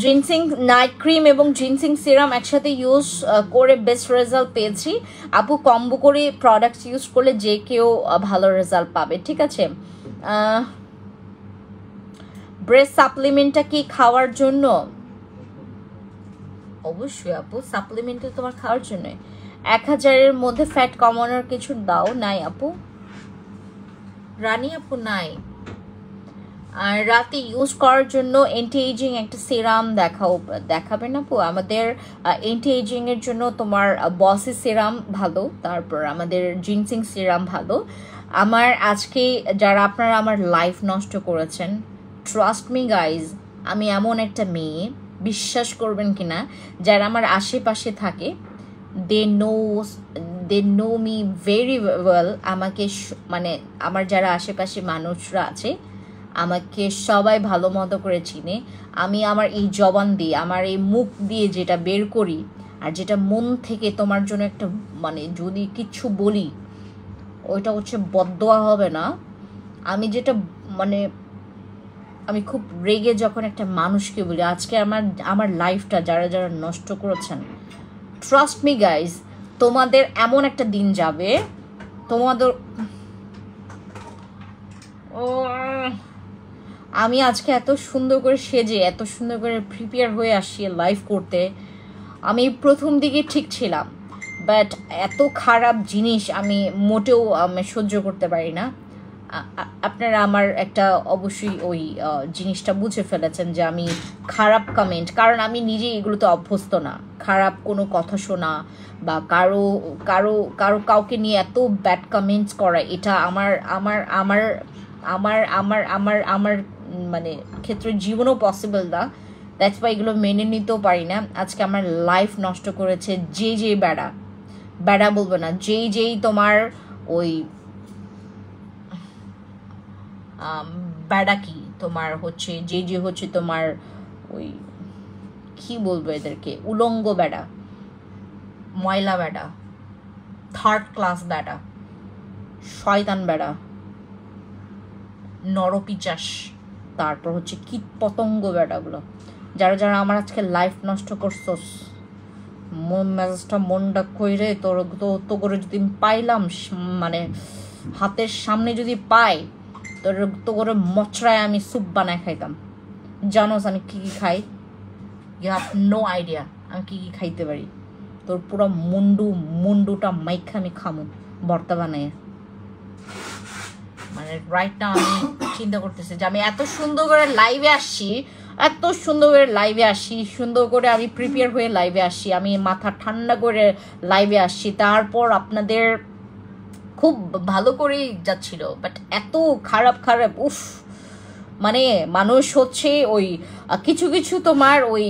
জিনসিং নাইট ক্রিম এবং জিনসিং সিরাম একসাথে ইউজ করে বেস্ট রেজাল্ট পেয়েছি আপু। কম্বো করে প্রোডাক্টস ইউজ করলে যে কেউ ভালো রেজাল্ট পাবে, ঠিক আছে? ব্রেস্ট সাপ্লিমেন্টটা কি খাওয়ার জন্য? অবশ্যই আপু, সাপ্লিমেন্ট তোমার খাওয়ার জন্য। 1000-এর মধ্যে ফ্যাট কমানোর কিছু দাও? নাই আপু, রানী আপু নাই। আর রাতে ইউজ করার জন্য অ্যান্টি এজিং একটা সিরাম দেখাবেন আপু আমাদের। অ্যান্টি এজিং এর জন্য তোমার বসি সিরাম ভালো, তারপর আমাদের জিনসিং সিরাম ভালো। আমার আজকে যারা আপনারা আমার লাইফ নষ্ট করেছেন, ট্রাস্ট মি গাইজ, আমি এমন একটা মেয়ে, বিশ্বাস করবেন কিনা, যারা আমার আশেপাশে থাকে, they know me very well. আমাকে মানে আমার যারা আশেপাশে মানুষরা আছে আমাকে সবাই ভালো মতো করে চিনে। আমি আমার এই জবান দিয়ে, আমার এই মুখ দিয়ে যেটা বের করি আর যেটা মন থেকে তোমার জন্য একটা মানে যদি কিছু বলি, ওইটা বদদোয়া হবে না। আমি যেটা মানে আমি খুব রেগে যখন একটা মানুষকে বলি, আজকে আমার লাইফটা যারা নষ্ট করেছেন, ট্রাস্ট মি গাইজ, তোমাদের এমন একটা দিন যাবে, তোমাদের আমি আজকে এত সুন্দর করে সেজে এত সুন্দর করে প্রিপেয়ার হয়ে আসছি লাইভ করতে। আমি প্রথম দিকে ঠিক ছিলাম, বাট এত খারাপ জিনিস আমি মোটেও সহ্য করতে পারি না। আপনারা আমার একটা অবশ্যই ওই জিনিসটা বুঝে ফেলেছেন যে আমি খারাপ কমেন্ট, কারণ আমি নিজে এগুলোতে অভ্যস্ত না, খারাপ কোনো কথা শোনা বা কারো কারো কারো কাউকে নিয়ে এত ব্যাড কমেন্টস করা, এটা আমার আমার আমার আমার আমার আমার আমার মানে ক্ষেত্রে জীবনেও পসিবল না। দ্যাটস ওয়াই এগুলো মেনে নিতেও পারি না। আজকে আমার লাইফ নষ্ট করেছে যে বেড়া, বেড়া বলবো না, যেই তোমার ওই বেড়া কি তোমার হচ্ছে যে হচ্ছে তোমার ওই কি বলবো এদেরকে, উলঙ্গ বেড়া, ময়লা বেড়া, থার্ড ক্লাস বেড়া, শয়তান বেড়া, নরপিচাস, তারপর হচ্ছে কীট পতঙ্গ বেড়াগুলো, যারা যারা আমার আজকে লাইফ নষ্ট করছস, মন মেজাজটা মনটা কইরে তোর তো করে যদি পাইলাম, মানে হাতের সামনে যদি পাই তোর তো করে মচড়ায় আমি স্যুপ বানায় খাইতাম। জানোস আমি কী কী খাই? ইউ হ্যাভ নো আইডিয়া আমি কী কী খাইতে পারি। তোর পুরো মুন্ডুটা মাইখা আমি খামু ভর্তা বানায়। মানে রাইট নাও আমি চিন্তা করতেছি যে আমি এত সুন্দর করে লাইভে আসছি, এত সুন্দর করে লাইভে আসি, সুন্দর করে আমি প্রিপেয়ার হয়ে লাইভে আসছি, আমি মাথা ঠান্ডা করে লাইভে আসছি, তারপর আপনাদের খুব ভালো করেই যাচ্ছিল, বাট এত খারাপ খারাপ উফ। মানে মানুষ হচ্ছে ওই কিছু কিছু তোমার ওই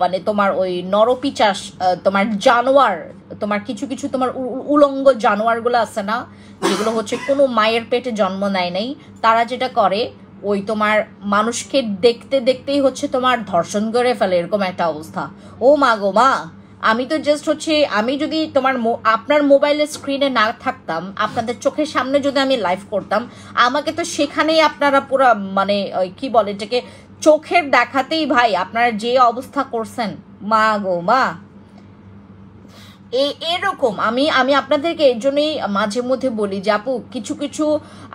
মানে তোমার ওই নরপিচাস, তোমার জানোয়ার, তোমার কিছু কিছু তোমার উলঙ্গ জানোয়ারগুলো আছে না, যেগুলো হচ্ছে কোনো মায়ের পেটে জন্ম নেয় নাই, তারা যেটা করে ওই তোমার মানুষকে দেখতে দেখতেই হচ্ছে তোমার ধর্ষণ করে ফেলে, এরকম একটা অবস্থা। ও মা গো মা, আমি তো জাস্ট হচ্ছে আমি যদি তোমার আপনার মোবাইলের স্ক্রিনে না থাকতাম, আপনাদের চোখের সামনে যদি আমি লাইভ করতাম, আমাকে তো সেখানেই আপনারা পুরো মানে কি বলে এটাকে, চোখের দেখাতেই ভাই আপনারা যে অবস্থা করছেন, মা গো মা। এরকম আমি আমি আপনাদেরকে এর জন্যই মাঝে মধ্যে বলি যে আপু, কিছু কিছু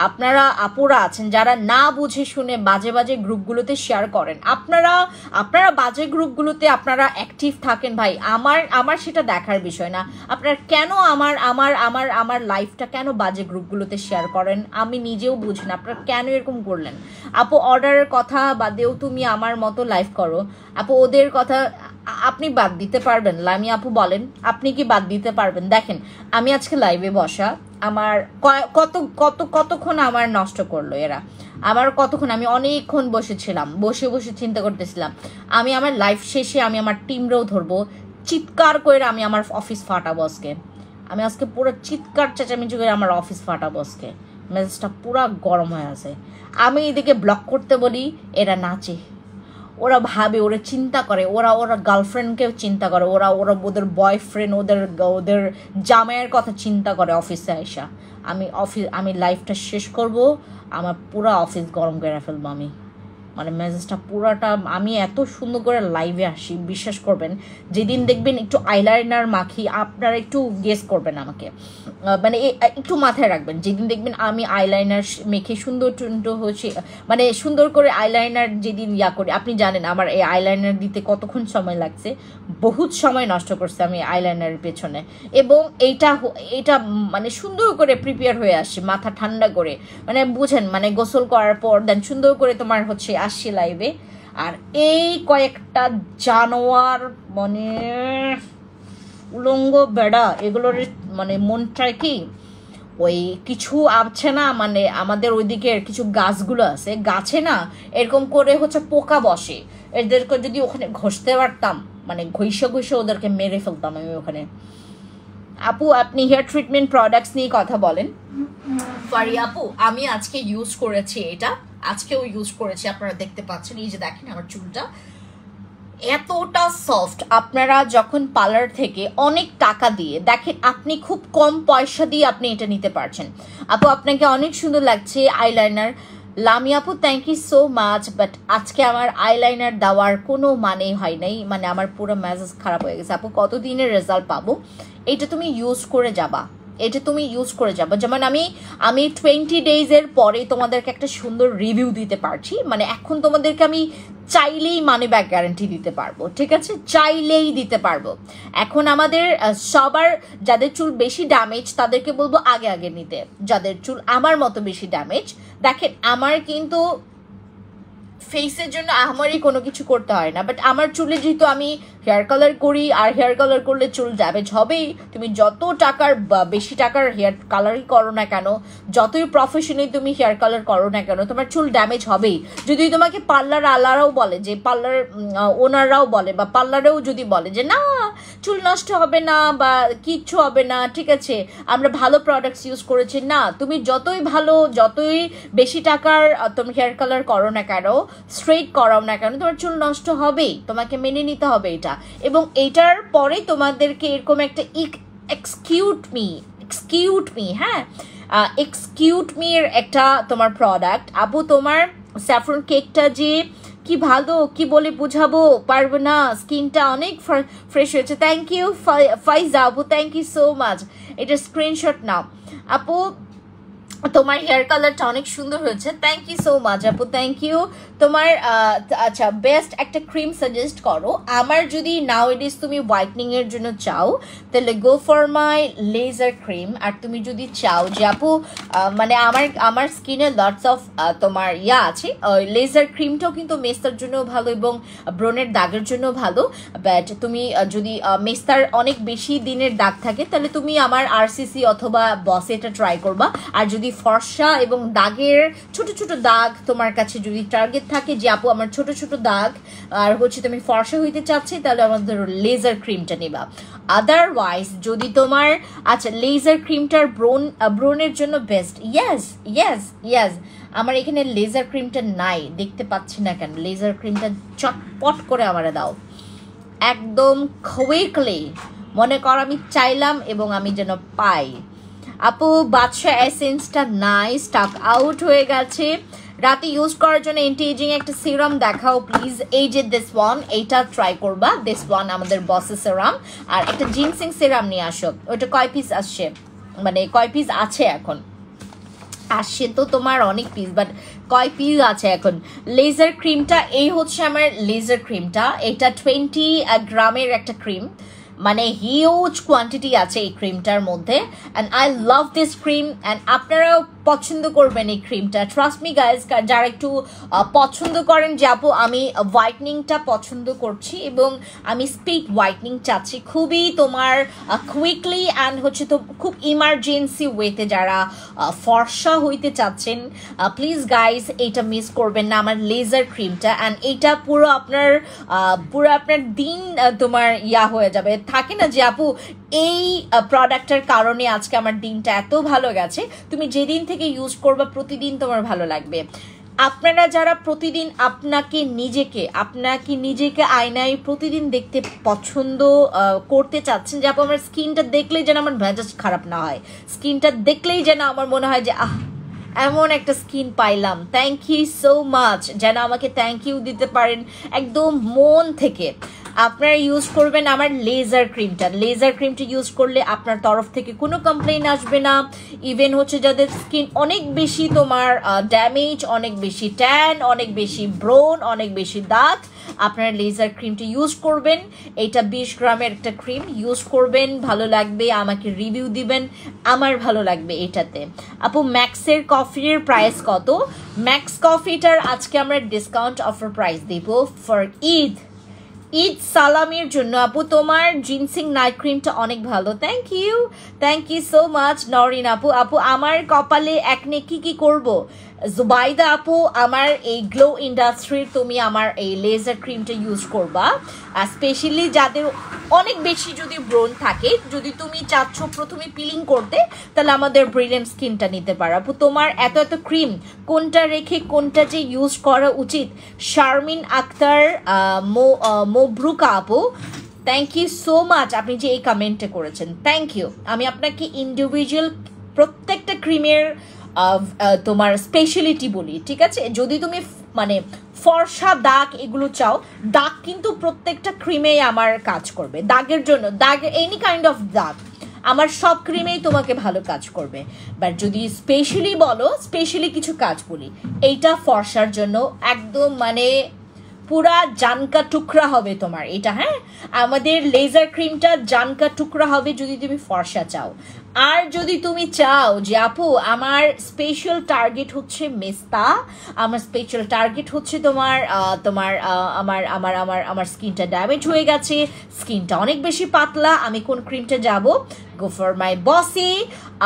আপনারা আপুরা আছেন যারা না বুঝে শুনে বাজে বাজে গ্রুপগুলোতে শেয়ার করেন। আপনারা বাজে গ্রুপগুলোতে আপনারা অ্যাক্টিভ থাকেন ভাই, আমার সেটা দেখার বিষয় না। আপনারা কেন আমার আমার আমার আমার লাইফটা কেন বাজে গ্রুপগুলোতে শেয়ার করেন আমি নিজেও বুঝি না। আপনারা কেন এরকম করলেন? আপু অর্ডারের কথা বাদেও তুমি আমার মতো লাইভ করো আপু, ওদের কথা আপনি বাদ দিতে পারবেন? লামি আপু বলেন, আপনি কি বাদ দিতে পারবেন? দেখেন আমি আজকে লাইভে বসা, আমার কতক্ষণ আমার নষ্ট করলো এরা, আমার কতক্ষণ, আমি অনেকক্ষণ বসেছিলাম, বসে বসে চিন্তা করতেছিলাম আমি আমার লাইফ শেষে আমি আমার টিমরেও ধরবো, চিৎকার করে আমি আমার অফিস ফাটাবো আজকে, আমি আজকে পুরো চিৎকার চেঁচামেচি করে আমার অফিস ফাটাবো আজকে। মেজাজটা পুরো গরম হয়ে আছে। আমি এদিকে ব্লক করতে বলি, এরা নাচে, ওরা ভাবে, ওরা চিন্তা করে, ওরা গার্লফ্রেন্ডকেও চিন্তা করে, ওরা ওদের বয়ফ্রেন্ড, ওদের জামাইয়ের কথা চিন্তা করে অফিসে আইসা। আমি লাইফটা শেষ করব, আমার পুরো অফিস গরম করে ফেলবো আমি, মানে মেজাজটা পুরাটা। আমি এত সুন্দর করে লাইভে আসি, বিশ্বাস করবেন, যেদিন দেখবেন একটু আইলাইনার মাখি, আপনারা একটু গেস করবেন আমাকে, মানে একটু মাথায় রাখবেন, যেদিন দেখবেন আমি আইলাইনার মেখে সুন্দর টুন্টো হচ্ছে, মানে সুন্দর করে আইলাইনার যেদিন করি, আপনি জানেন আমার এই আইলাইনার দিতে কতক্ষণ সময় লাগছে, বহুত সময় নষ্ট করছে আমি আইলাইনারের পেছনে, এবং এইটা মানে সুন্দর করে প্রিপেয়ার হয়ে আসছি মাথা ঠান্ডা করে, মানে বুঝেন, মানে গোসল করার পর দেন সুন্দর করে তোমার হচ্ছে আসছি লাইভে। আর এই কয়েকটা জানোয়ার মানে উলঙ্গ বেড়া, এগুলোর মানে মনটায় কি ওই কিছু আছে না, মানে আমাদের ওইদিকে কিছু গাছগুলো আছে, গাছে না এরকম করে হচ্ছে পোকা বসে, এদেরকে যদি ওখানে ঘষতে পারতাম, মানে ঘষে ওদেরকে মেরে ফেলতাম আমি ওখানে। আপু আপনি হেয়ার ট্রিটমেন্ট প্রোডাক্টস নিয়ে কথা বলেন। ফারি আপু আমি আজকে ইউজ করেছি, এটা আজকেও ইউজ করেছি, আপনারা দেখতে পাচ্ছেন, এই যে দেখেন আমার চুলটা এতটা সফট। আপনারা যখন পার্লার থেকে অনেক টাকা দিয়ে দেখেন, আপনি খুব কম পয়সা দিয়ে আপনি এটা নিতে পারছেন। আপু আপনাকে অনেক সুন্দর লাগছে আইলাইনার, লামি আপু thank you so much, but আজকে আমার আইলাইনার দেওয়ার কোনো মানে হয় নাই, মানে আমার পুরো মেজাজ খারাপ হয়ে গেছে। আপু কতদিনের রেজাল্ট পাবো? এটা তুমি ইউজ করে যাবা, এটা তুমি ইউজ করে যাবো। যেমন আমি 20 ডেজের পরে তোমাদেরকে একটা সুন্দর রিভিউ দিতে পারছি, মানে এখন তোমাদেরকে আমি চাইলেই মানি ব্যাক গ্যারান্টি দিতে পারবো, ঠিক আছে, চাইলেই দিতে পারবো। এখন আমাদের সবার যাদের চুল বেশি ড্যামেজ তাদেরকে বলবো আগে আগে নিতে, যাদের চুল আমার মতো বেশি ড্যামেজ। দেখেন আমার কিন্তু ফেসের জন্য আমারই কোনো কিছু করতে হয় না, বাট আমার চুলে যেহেতু আমি হেয়ার কালার করি, আর হেয়ার কালার করলে চুল ড্যামেজ হবেই। তুমি যত টাকার বেশি টাকার হেয়ার কালারই করো না কেন, যতই প্রফেশনালি তুমি হেয়ার কালার করো না কেন, তোমার চুল ড্যামেজ হবেই। যদি তোমাকে পার্লার আলারাও বলে, যে পার্লার ওনাররাও বলে, বা পার্লারেও যদি বলে যে না চুল নষ্ট হবে না বা কিচ্ছু হবে না, ঠিক আছে আমরা ভালো প্রোডাক্টস ইউজ করেছি, না তুমি যতই ভালো যতই বেশি টাকার তুমি হেয়ার কালার করো না কেন, স্ট্রেট করাও না কেন, তোমার চুল নষ্ট হবেই, তোমাকে মেনে নিতে হবে এটা। এবং এটার পরে তোমাদেরকে এরকম একটা এক্সকিউট মি হ্যাঁ, এক্সকিউট মি এর একটা তোমার প্রোডাক্ট। আপু তোমার স্যাফরন কেকটা যে কি ভালো, কি বলে বুঝাবো পারবো না, স্কিনটা অনেক ফ্রেশ হয়েছে। থ্যাংক ইউ ফাইজা আপু, থ্যাংক ইউ সো মাচ। এটা স্ক্রিনশট নাও আপু, তোমার হেয়ার কালারটা অনেক সুন্দর হয়েছে। থ্যাংক ইউ সো মাচ আপু, থ্যাংক ইউ। তোমার আচ্ছা বেস্ট একটা ক্রিম সাজেস্ট করো। আমার যদি নাওএডেজ তুমি হোয়াইটনিং এর জন্য চাও তাহলে go for my laser cream. আর তুমি যদি চাও যে আপু মানে আমার স্কিনে লটস অফ তোমার আছে, লেজার ক্রিমটাও কিন্তু মেস্তার জন্য ভালো এবং ব্রনের দাগের জন্য ভালো। বাট তুমি যদি মেস্তার অনেক বেশি দিনের দাগ থাকে তাহলে তুমি আমার আরসিসি অথবা বসে এটা ট্রাই করবা। আর যদি ফর্সা এবং দাগের ছোট ছোট দাগ তোমার কাছে যদি টার্গেট থাকে যে আপু আমার ছোট ছোট দাগ আর হচ্ছে তুমি ফর্সা হইতে চাচ্ছি, তাহলে আমাদের লেজার ক্রিমটা নেবা। আদারওয়াইজ যদি তোমার আচ্ছা লেজার ক্রিমটার ব্রনের জন্য বেস্ট। ইয়েস আমার এখানে লেজার ক্রিমটা নাই, দেখতে পাচ্ছি না কেন। লেজার ক্রিমটা চটপট করে আমারে দাও, একদম কুইকলি, মনে কর আমি চাইলাম এবং আমি যেন পাই। আপু বাদশা এসেন্সটা নাই, স্টক আউট হয়ে গেছে। রাতে ইউজ করার জন্য এন্টি এজিং একটা সিরাম দেখাও প্লিজ। এই যে দিস ওয়ান, এইটা ট্রাই করবা। দিস ওয়ান আমাদের বসের সিরাম। আর একটা জিনসিং সিরাম নিয়ে আসো। ওইটা কয় পিস আসছে, মানে কয় পিস আছে এখন? আসছে তো তোমার অনেক পিস, বাট কয় পিস আছে এখন? লেজার ক্রিমটা এই হচ্ছে আমার লেজার ক্রিমটা। এটা 20 গ্রামের একটা ক্রিম, মানে হিউজ কোয়ান্টিটি আছে এই ক্রিমটার মধ্যে। And I love this cream, and আপনারাও পছন্দ করবেন এই ক্রিমটা। ট্রাস্ট মি গাইজ, যারা একটু পছন্দ করেন যে আপু আমি হোয়াইটনিংটা পছন্দ করছি এবং আমি স্পিড হোয়াইটনিং চাচ্ছি খুবই তোমার কুইকলি অ্যান্ড হচ্ছে তো খুব ইমার্জেন্সি ওয়েতে, যারা ফর্সা হইতে চাচ্ছেন প্লিজ গাইজ এইটা মিস করবেন না, আমার লেজার ক্রিমটা। অ্যান্ড এইটা পুরো আপনার দিন তোমার হয়ে যাবে। থাকে না যে আপু এই প্রোডাক্টের কারণে আজকে আমার দিনটা এত ভালো গেছে, তুমি যেদিন থেকে ইউজ করবা প্রতিদিন তোমার ভালো লাগবে। আপনারা যারা প্রতিদিন আপনাকে নিজেকে আয়নায় প্রতিদিন দেখতে পছন্দ করতে চাচ্ছেন, যে আপু আমার স্কিনটা দেখলেই যেন আমার মেজাজ খারাপ না হয়, স্কিনটা দেখলেই যেন আমার মনে হয় যে এমন একটা স্কিন পাইলাম, থ্যাংক ইউ সো মাচ, যেন আমাকে থ্যাংক ইউ দিতে পারেন একদম মন থেকে। আপনারা ইউজ করবেন আমার লেজার ক্রিমটা। লেজার ক্রিমটা ইউজ করলে আপনার তরফ থেকে কোনো কমপ্লেন আসবে না। ইভেন হচ্ছে যাদের স্কিন অনেক বেশি তোমার ড্যামেজ, অনেক বেশি ট্যান, অনেক বেশি ব্রন, অনেক বেশি দাগ, আপনারা লেজার ক্রিমটা ইউজ করবেন। এটা 20 গ্রামের একটা ক্রিম ইউজ করবেন, ভালো লাগবে, আমাকে রিভিউ দিবেন, আমার ভালো লাগবে এটাতে। আপু ম্যাক্সের কফির প্রাইস কত? ম্যাক্স কফিটার আজকে আমরা ডিসকাউন্ট অফার প্রাইস দেব ফর ঈদ সালামির জন্য। আপু তোমার জিনসিং নাইট ক্রিমটা অনেক ভালো, thank you so much Norin আপু। আপু আমার কপালে একনে কি করব? জুবাইদা আপু আমার এই গ্লো ইন্ডাস্ট্রির তুমি আমার এই লেজার ক্রিমটা ইউজ করবা, স্পেশালি যাদের অনেক বেশি যদি ব্রণ থাকে, যদি তুমি চাচ্ছ প্রথমে পিলিং করতে, তাহলে আমাদের ব্রিলিয়েন্ট স্কিনটা নিতে পারো। আপু তোমার এত ক্রিম কোনটা রেখে কোনটা যে ইউজ করা উচিত? শারমিন আক্তার মোব্রুকা আপু, থ্যাংক ইউ সো মাচ, আপনি যে এই কমেন্টে করেছেন, থ্যাংক ইউ। আমি আপনাকে ইন্ডিভিজুয়াল প্রত্যেকটা ক্রিমের তোমার স্পেশালিটি বলি, ঠিক আছে? যদি তুমি মানে ফর্সা দাগ এগুলো চাও, দাগ কিন্তু প্রত্যেকটা ক্রিমেই আমার কাজ করবে। দাগের জন্য, দাগ এনি কাইন্ড অফ দাগ আমার সব ক্রিমেই তোমাকে ভালো কাজ করবে। বাট যদি স্পেশালি বলো, স্পেশালি কিছু কাজ বলি, এইটা ফর্সার জন্য একদম মানে পুরা জানকা টুকরা হবে তোমার এটা। হ্যাঁ, আমাদের লেজার ক্রিমটা জানকা টুকরা হবে যদি তুমি ফর্সা চাও। আর যদি তুমি চাও যে আপু আমার স্পেশাল টার্গেট হচ্ছে মেস্তা, আমার স্পেশাল টার্গেট হচ্ছে তোমার তোমার আমার আমার আমার আমার স্কিনটা ড্যামেজ হয়ে গেছে, স্কিনটা অনেক বেশি পাতলা, আমি কোন ক্রিমটা যাব? গো ফর মাই বসি।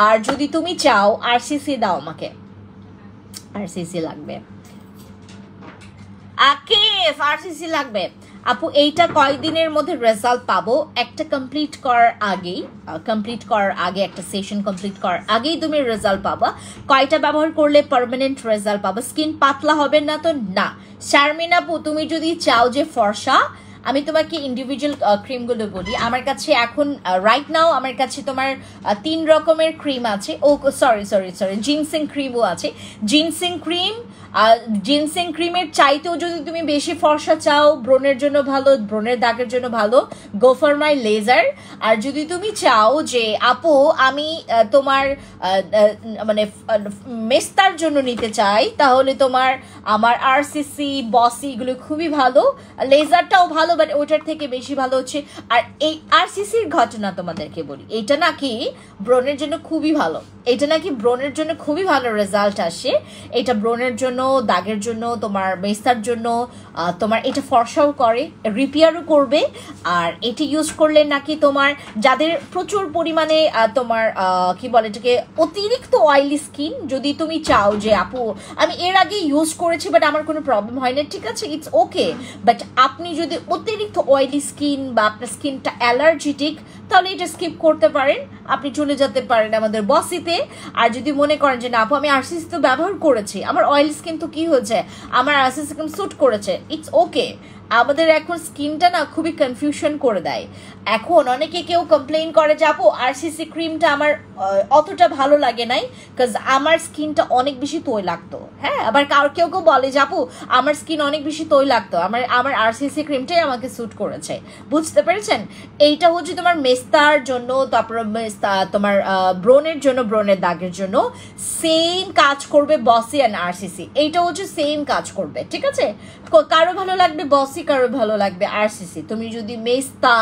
আর যদি তুমি চাও আরসিসি দাও আমাকে, আরসিসি লাগবে, আকিফ আরসিসি লাগবে। আপু এইটা কয়দিনের মধ্যে রেজাল্ট পাবো? একটা কমপ্লিট করার আগে একটা সেশন কমপ্লিট করার আগেই তুমি রেজাল্ট পাবা। কয়টা ব্যবহার করলে পার্মানেন্ট রেজাল্ট পাবো? স্কিন পাতলা হবে না তো? না। শারমিন আপু তুমি যদি চাও যে ফর্সা, আমি তোমাকে ইন্ডিভিজুয়াল ক্রিমগুলো বলি। আমার কাছে এখন রাইট নাও আমার কাছে তোমার 3 রকমের ক্রিম আছে। ও সরি, জিনসিং ক্রিমও আছে। জিনসিং ক্রিমের চাইতেও যদি তুমি বেশি ফর্সা চাও, ব্রণের জন্য ভালো, ব্রণের দাগের জন্য ভালো, গো ফর মাই লেজার। আর যদি তুমি চাও যে আপু আমি তোমার মানে মেস্তার জন্য নিতে চাই, তাহলে তোমার আমার আরসিসি, বসি এগুলো খুবই ভালো, লেজারটাও ভালো, বাট ওটার থেকে বেশি ভালো হচ্ছে। আর এই আরসিসির ঘটনা তোমাদেরকে বলি, এটা নাকি ব্রণের জন্য খুবই ভালো, এটা নাকি ব্রণের জন্য খুবই ভালো রেজাল্ট আসে। এটা ব্রণের জন্য, দাগের জন্য, তোমার মেস্তার জন্য, তোমার এটা ফর্সাও করে, রিপেয়ারও করবে। আর এটি ইউজ করলে নাকি তোমার যাদের প্রচুর পরিমাণে তোমার কি বলে এটাকে অতিরিক্ত অয়েলি স্কিন, যদি তুমি চাও যে আপু আমি এর আগে ইউজ করেছি বাট আমার কোনো প্রবলেম হয় না, ঠিক আছে, ইটস ওকে। বাট আপনি যদি অতিরিক্ত অয়েলি স্কিন বা আপনার স্কিনটা অ্যালার্জেটিক, তাহলে এটা স্কিপ করতে পারেন, আপনি চলে যেতে পারেন আমাদের বসিতে। আর যদি মনে করেন যে না আপু আমি আরসিসি তো ব্যবহার করেছি, আমার অয়েল স্কিন তো কি হয়েছে, আমার আরসিসি স্কিন স্যুট করেছে, ইটস ওকে। আমাদের এখন স্কিনটা না খুবই কনফিউশন করে দেয়। এখন অনেকে কেউ কমপ্লেইন করে যে আপু আরসিসি ক্রিমটা আমার অতটা ভালো লাগে নাই, বিকজ আমার স্কিনটা অনেক বেশি তৈলাক্ত। হ্যাঁ, আবার কেউ বলে যে আপু আমার স্কিন অনেক বেশি তৈলাক্ত, আমার আরসিসি ক্রিমটাই আমাকে স্যুট করেছে। বুঝতে পেরেছেন? এইটা হচ্ছে তোমার মেস্তার জন্য, তারপর তোমার ব্রণের জন্য, ব্রণের দাগের জন্য সেম কাজ করবে বসি অ্যান্ড আরসিসি। এইটা হচ্ছে সেম কাজ করবে, ঠিক আছে? কারো ভালো লাগবে বসি, কারো ভালো লাগবে আরসিসি। তুমি যদি মেস্তা,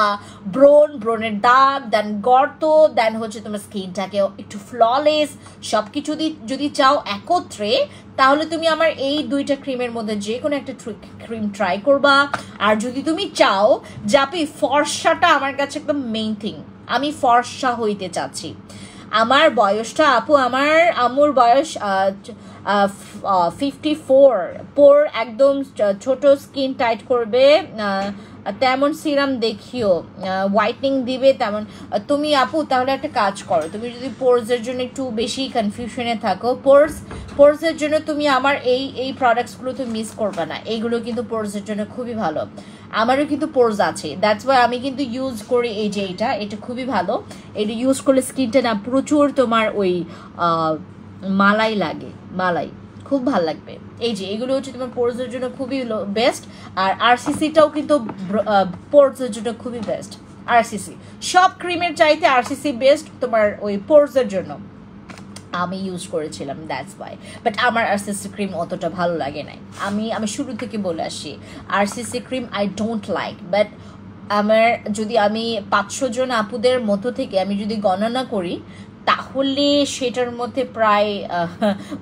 ব্রণের দাগ, দেন গর্ত, দেন হচ্ছে তোমার স্কিনটাকে একটু ফ্ললেস সবকিছু যদি চাও একত্রে, তাহলে তুমি আমার এই 2টা ক্রিমের মধ্যে যে কোনো একটা ক্রিম ট্রাই করবা। আর যদি তুমি চাও যে আপনি ফর্সাটা আমার কাছে একদম মেইন থিং, আমি ফর্সা হইতে চাচ্ছি, আমার বয়সটা আপু, আমার আম্মুর বয়স 54, পোর একদম ছোট, স্কিন টাইট করবে, তেমন সিরাম দেখিও, হোয়াইটনিং দিবে তেমন। তুমি আপু তাহলে একটা কাজ করো, তুমি যদি পোর্সের জন্য একটু বেশি কনফিউশনে থাকো, পোর্সের জন্য তুমি আমার এই প্রোডাক্টসগুলো তুমি মিস করবে না। এইগুলো কিন্তু পোর্সের জন্য খুবই ভালো, আমারও কিন্তু পোর্স আছে, দ্যাটস ওয়াই আমি কিন্তু ইউজ করি। এই যে এটা খুবই ভালো, এটা ইউজ করলে স্কিনটা না প্রচুর তোমার ওই মালাই লাগে, মালাই খুব ভালো লাগবে। এই যে এগুলো হচ্ছে তোমার পোর্সের জন্য খুবই বেস্ট। আর আরসিসিটাও কিন্তু পোর্সের জন্য খুবই বেস্ট। আরসিসি সব ক্রিমের চাইতে আরসিসি বেস্ট তোমার ওই পোর্সের জন্য, আমি ইউজ করেছিলাম, দ্যাটস ওয়াই। বাট আমার আরসিসি ক্রিম অতটা ভালো লাগে নাই, আমি শুরু থেকে বলে আসি RCC cream I don't like. But আমার যদি আমি 500 জন আপুদের মধ্য থেকে আমি যদি গণনা করি, তাহলে সেটার মধ্যে প্রায়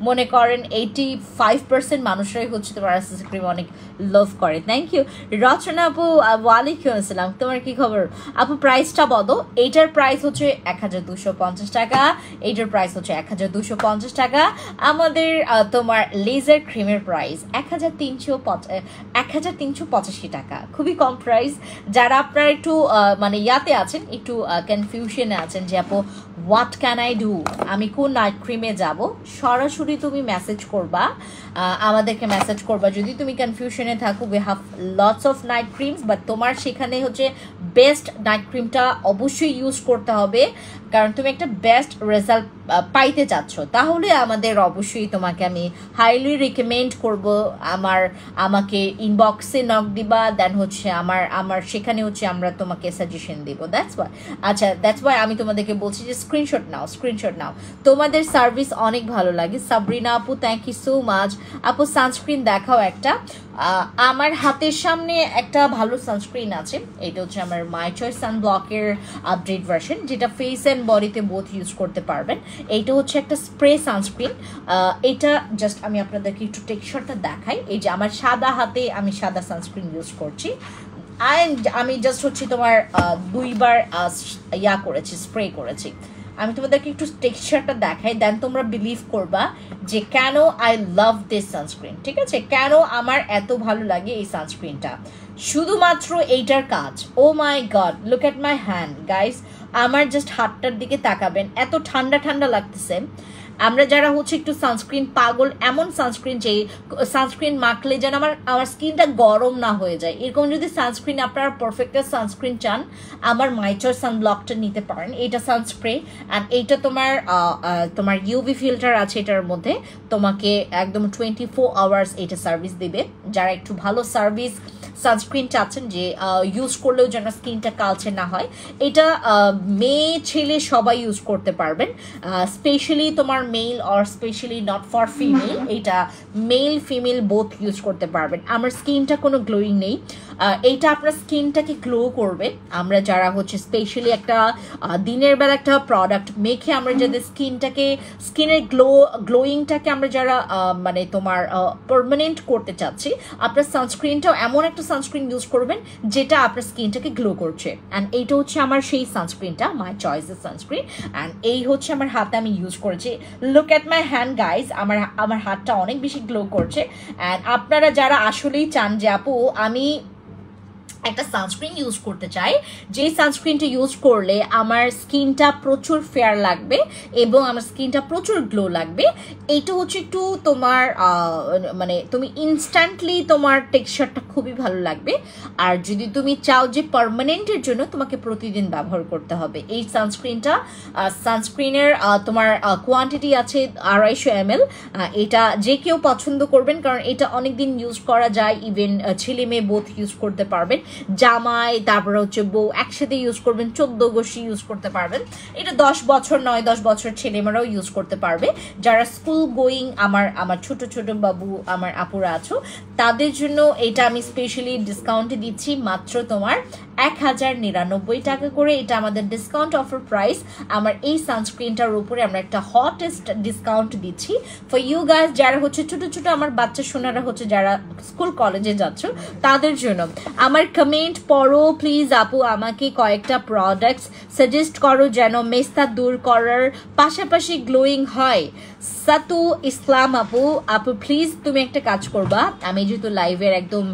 মনে করেন 85% মানুষরাই হচ্ছে তোমার আরসিসি ক্রিম অনেক লাভ করে। থ্যাংক ইউ রচনা আপু, ওয়ালাইকুম আসসালাম, তোমার কি খবর আপু? প্রাইসটা বলো। এইটার প্রাইস হচ্ছে 1250 টাকা, এইটার প্রাইস হচ্ছে 1250 টাকা। আমাদের তোমার লেজার ক্রিমের প্রাইস 1385 টাকা, খুবই কম প্রাইস। যারা আপনারা একটু মানে ইয়াতে আছেন, একটু কনফিউশনে আছেন যে আপু হোয়াট ক্যান আই ডু, আমি কোন নাইট ক্রিমে যাব, সরাসরি তুমি মেসেজ করবা, আমাদেরকে মেসেজ করবা। যদি তুমি কনফিউশনে থাকো, we have lots of night creams, but তোমার সেখানে হচ্ছে বেস্ট নাইট ক্রিমটা অবশ্যই ইউজ করতে হবে, কারণ তুমি একটা বেস্ট রেজাল্ট পাইতে চাচ্ছ, তাহলে আমাদের অবশ্যই তোমাকে আমি হাইলি রিকমেন্ড করব। আমাকে ইনবক্সে নক দিবা, দেন হচ্ছে আমার সেখানে হচ্ছে আমরা তোমাকে সাজেশন দিব। দ্যাটস ওয়াই আমি তোমাদেরকে বলছি যে স্ক্রিনশট নাও। তোমাদের সার্ভিস অনেক ভালো লাগে। সাবরিনা আপু, থ্যাংক ইউ সো মাচ। আপু সানস্ক্রিন দেখাও একটা। আমার হাতের সামনে একটা ভালো সানস্ক্রিন আছে, এটা হচ্ছে আমার মাই চয়েস সানব্লকের আপডেট ভার্সন, যেটা ফেস অ্যান্ড বডিতে বোথ ইউজ করতে পারবেন। এইটা হচ্ছে একটা স্প্রে সানস্ক্রিন। এটা জাস্ট আমি আপনাদেরকে একটু টেক্সচারটা দেখাই। এই যে আমার সাদা হাতে আমি সাদা সানস্ক্রিন ইউজ করছি, আমি জাস্ট হচ্ছে তোমার 2বার স্প্রে করেছি। আমি তোমাদেরকে একটু টেক্সচারটা দেখাই, দেন তোমরা বিলিভ করবা যে কেন আই লাভ দিস সানস্ক্রিন। ঠিক আছে, কেন আমার এত ভালো লাগে এই সানস্ক্রিনটা। শুধুমাত্র এইটার কাজ, oh my god, look at my hand guys. আমার জাস্ট হাতটার দিকে তাকাবেন, এত ঠান্ডা ঠান্ডা লাগতেছে। আমরা যারা হচ্ছে একটু সানস্ক্রিন পাগল, এমন সানস্ক্রিন যে সানস্ক্রিন মাখলে যেন আমার স্কিনটা গরম না হয়ে যায়, এরকম যদি সানস্ক্রিন আপনারা পারফেক্ট সানস্ক্রিন চান, আমার মাই চয়েস সানব্লকটা নিতে পারেন। এইটা সানস্প্রে, অ্যান্ড এইটা তোমার ইউভি ফিল্টার আছে এটার মধ্যে, তোমাকে একদম 24 আওয়ার্স এটা সার্ভিস দেবে। যারা একটু ভালো সার্ভিস সানস্ক্রিন চাচ্ছেন যে ইউজ করলেও যেন স্কিনটা কালচে না হয়, এটা মেয়ে ছেলে সবাই ইউজ করতে পারবেন। স্পেশালি তোমার male or specially not for female, এটা মেল ফিমেল বোথ ইউজ করতে পারবেন। আমার স্কিনটা কোনো গ্লোয়িং নেই, এইটা আপনার স্কিনটাকে গ্লো করবে। আমরা যারা হচ্ছে স্পেশালি একটা দিনের বেলা একটা প্রোডাক্ট মেখে আমরা যাদের স্কিনের গ্লোয়িংটাকে আমরা যারা মানে তোমার পার্মানেন্ট করতে চাচ্ছি, আপনার সানস্ক্রিনটাও এমন একটা সানস্ক্রিন ইউজ করবেন যেটা আপনার স্কিনটাকে গ্লো করছে। অ্যান্ড এইটা হচ্ছে আমার সেই সানস্ক্রিনটা, মাই চয়েসের সানস্ক্রিন। অ্যান্ড এই হচ্ছে আমার হাতে আমি ইউজ করেছি। Look at my hand guys, আমার হাতটা অনেক বেশি গ্লো করছে। অ্যান্ড আপনারা যারা আসলেই চান যে আপু আমি একটা সানস্ক্রিন ইউজ করতে চাই, যে সানস্ক্রিনটা ইউজ করলে আমার স্কিনটা প্রচুর ফেয়ার লাগবে এবং আমার স্কিনটা প্রচুর গ্লো লাগবে, এইটা হচ্ছে একটু তোমার মানে তুমি ইনস্ট্যান্টলি তোমার টেক্সচারটা খুবই ভালো লাগবে। আর যদি তুমি চাও যে পার্মানেন্টের জন্য তোমাকে প্রতিদিন ব্যবহার করতে হবে এই সানস্ক্রিনের তোমার কোয়ান্টিটি আছে 250 ml। এটা যে কেউ পছন্দ করবেন, কারণ এটা অনেকদিন ইউজ করা যায়, ইভেন ছেলে মেয়ে বোথ ইউজ করতে পারবেন, জামাই তারপরে হচ্ছে বউ একসাথে ইউজ করবেন, 14 গোষ্ঠী ইউজ করতে পারবেন। এটা 10 বছর 9-10 বছর ছেলেমেয়েরাও ইউজ করতে পারবে। যারা স্কুল গোয়িং আমার ছোট ছোট বাবু আমার আপুরা আছো, তাদের জন্য এটা আমি স্পেশালি ডিসকাউন্টে দিচ্ছি মাত্র তোমার 1099 টাকা করে। এটা আমাদের ডিসকাউন্ট অফার প্রাইস। আমার এই সানস্ক্রিনটার উপরে আমরা একটা হটেস্ট ডিসকাউন্ট দিচ্ছি ফর ইউ গাইজ, যারা হচ্ছে ছোট ছোট আমার বাচ্চা সোনারা হচ্ছে যারা স্কুল কলেজে যাচ্ছ তাদের জন্য। আমার কমেন্ট পড়ো প্লিজ আপু, আমাকে কয়েকটা প্রোডাক্টস সাজেস্ট করো যেন মেস্তা দূর করার পাশাপাশি গ্লোয়িং হয়। সাতু ইসলাম আপু প্লিজ তুমি একটা কাজ করবা, আমি যেহেতু লাইভের একদম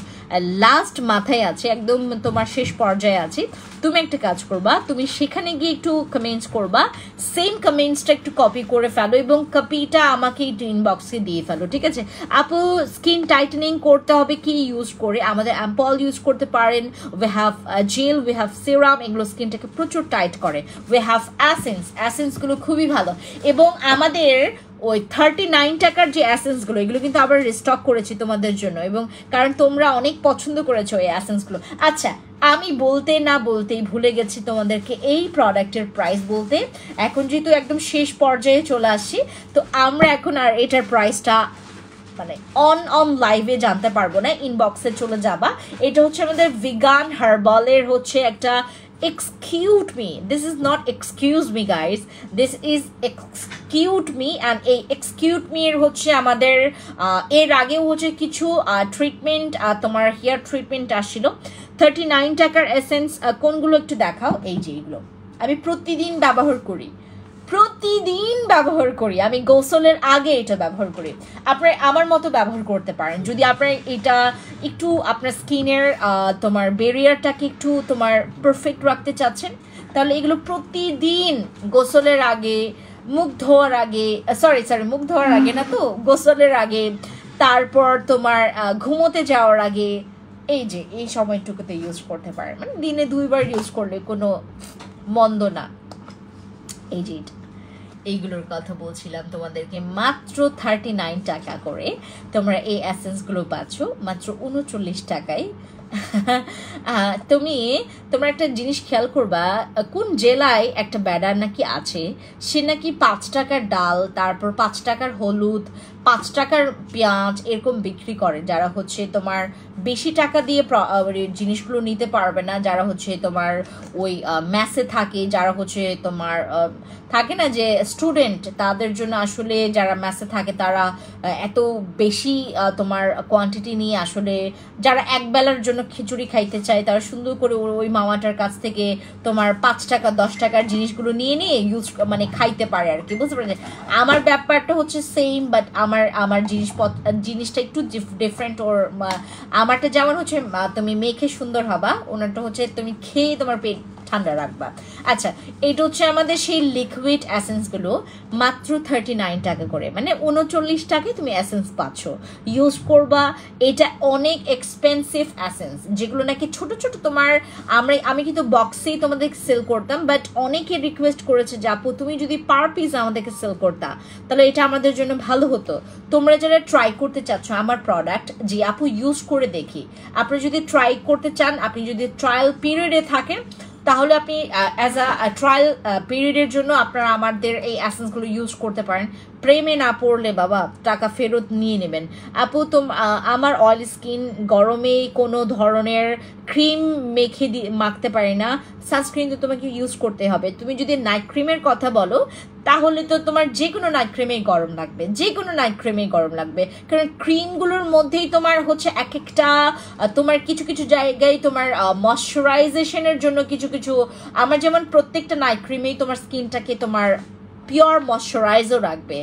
লাস্ট মাথায় আছে, একদম তোমার শেষ পর্যায়ে আছি, তুমি একটা কাজ করবা, তুমি সেখানে গিয়ে একটু কমেন্টস করবা, সেম কমেন্টসটা একটু কপি করে ফেলো এবং কপিটা আমাকে একটু ইনবক্সে দিয়ে ফেলো, ঠিক আছে? আপু স্কিন টাইটেনিং করতে হবে কি ইউজ করে? আমাদের অ্যাম্পল ইউজ করতে পারেন, we have gel, we have serum, এগুলো স্কিনটাকে প্রচুর টাইট করে। উই হ্যাভ অ্যাসেন্সগুলো খুবই ভালো, এবং আমাদের ওই 39 টাকার যে অ্যাসেন্সগুলো এগুলো কিন্তু আবার রিস্টক করেছি তোমাদের জন্য, এবং কারণ তোমরা অনেক পছন্দ করেছো এই অ্যাসেন্সগুলো। আচ্ছা, আমি বলতে না বলতেই ভুলে গেছি তোমাদেরকে এই প্রোডাক্টের প্রাইস বলতে। এখন যেহেতু একদম শেষ পর্যায়ে চলে আসছি, তো আমরা এখন আর এটার প্রাইসটা মানে অন লাইভে জানতে পারবো না, ইনবক্সে চলে যাবা। এটা হচ্ছে আমাদের ভিগান হার্বালের হচ্ছে একটা excuse me, this is not excuse me guys, this is excuse me, and এই excuse me এর হচ্ছে আমাদের এর আগেও হচ্ছে কিছু ট্রিটমেন্ট তোমার হেয়ার ট্রিটমেন্ট আসছিল। 39 টাকার এসেন্স কোনগুলো একটু দেখাও। এই যে এগুলো আমি প্রতিদিন ব্যবহার করি, আমি গোসলের আগে এটা ব্যবহার করি। আপনার আমার মতো ব্যবহার করতে পারেন যদি আপনার এটা একটু আপনার স্কিনের তোমার ব্যারিয়ারটাকে একটু তোমার পারফেক্ট রাখতে চাচ্ছেন, তাহলে এগুলো প্রতিদিন গোসলের আগে, মুখ ধোয়ার আগে, মুখ ধোয়ার আগে না তো, গোসলের আগে, তারপর তোমার ঘুমোতে যাওয়ার আগে, এই যে এই সময়টুকুতে ইউজ করতে পারেন, মানে দিনে 2বার ইউজ করলে কোনো মন্দ না। এই যে এইগুলোর কথা বলছিলাম তোমাদেরকে, মাত্র 39 টাকা করে তোমরা এই অ্যাসেন্সগুলো পাচ্ছ, মাত্র 39 টাকায়। তোমরা একটা জিনিস খেয়াল করবা, কোন জেলায় একটা ব্যাডার নাকি আছে, সে নাকি 5 টাকার ডাল, তারপর 5 টাকার হলুদ, 5 টাকার পেঁয়াজ এরকম বিক্রি করে, যারা হচ্ছে তোমার বেশি টাকা দিয়ে জিনিসগুলো নিতে পারবে না, যারা হচ্ছে তোমার ওই ম্যাসে থাকে, যারা হচ্ছে তোমার থাকে না যে স্টুডেন্ট, তাদের জন্য আসলে যারা ম্যাসে থাকে তারা এত বেশি তোমার কোয়ান্টিটি নিয়ে আসলে যারা একবেলার জন্য খিচুড়ি খাইতে চায়, তারা সুন্দর করে ওই মামাটার কাছ থেকে তোমার 5 টাকা 10 টাকার জিনিসগুলো নিয়ে ইউজ মানে খাইতে পারে আর কি, বুঝতে পারছেন? আমার ব্যাপারটা হচ্ছে সেম, বাট আমার জিনিসটা একটু ডিফারেন্ট। ওর আমারটা যেমন হচ্ছে তুমি মেখে সুন্দর হবা, ওনারটা হচ্ছে তুমি খেয়ে তোমার পেট ঠান্ডা রাখবা। আচ্ছা, এটা হচ্ছে আমাদের সেই লিকুইড অ্যাসেন্সগুলো, মাত্র 39 টাকা করে, মানে 39 টাকায় তুমি অ্যাসেন্স পাচ্ছ, ইউজ করবা। এটা অনেক এক্সপেন্সিভ অ্যাসেন্স, যেগুলো নাকি ছোট ছোট তোমার আমি কিন্তু বক্সেই তোমাদের সেল করতাম, বাট অনেকে রিকোয়েস্ট করেছে যে আপু তুমি যদি পার পিস আমাদেরকে সেল করতা তাহলে এটা আমাদের জন্য ভালো হতো। তোমরা যারা ট্রাই করতে চাচ্ছ আমার প্রোডাক্ট, যে আপু ইউজ করে দেখি, আপনি যদি ট্রাই করতে চান, আপনি যদি ট্রায়াল পিরিয়ডে থাকেন, তাহলে আপনি অ্যাজ আ ট্রায়াল পিরিয়ডের জন্য আপনারা আমাদের এই অ্যাসেন্সগুলো ইউজ করতে পারেন। প্রেমে না পড়লে বাবা টাকা ফেরত নিয়ে নেবেন। আপু আমার অয়েল স্কিন, গরমে কোনো ধরনের ক্রিম মাখতে পারি না, সানস্ক্রিন তো তোমাকে ইউজ করতে হবে। তুমি যদি নাইট ক্রিমের কথা বলো, তাহলে তো তোমার যে কোনো নাইট ক্রিমেই গরম লাগবে, যে কোনো নাইট ক্রিমেই গরম লাগবে, কারণ ক্রিমগুলোর মধ্যেই তোমার হচ্ছে এক একটা তোমার কিছু কিছু জায়গায় তোমার ময়শ্চারাইজেশনের জন্য কিছু কিছু, আমার যেমন প্রত্যেকটা নাইট ক্রিমেই তোমার স্কিনটাকে তোমার পিওর ময়শ্চারাইজও রাখবে।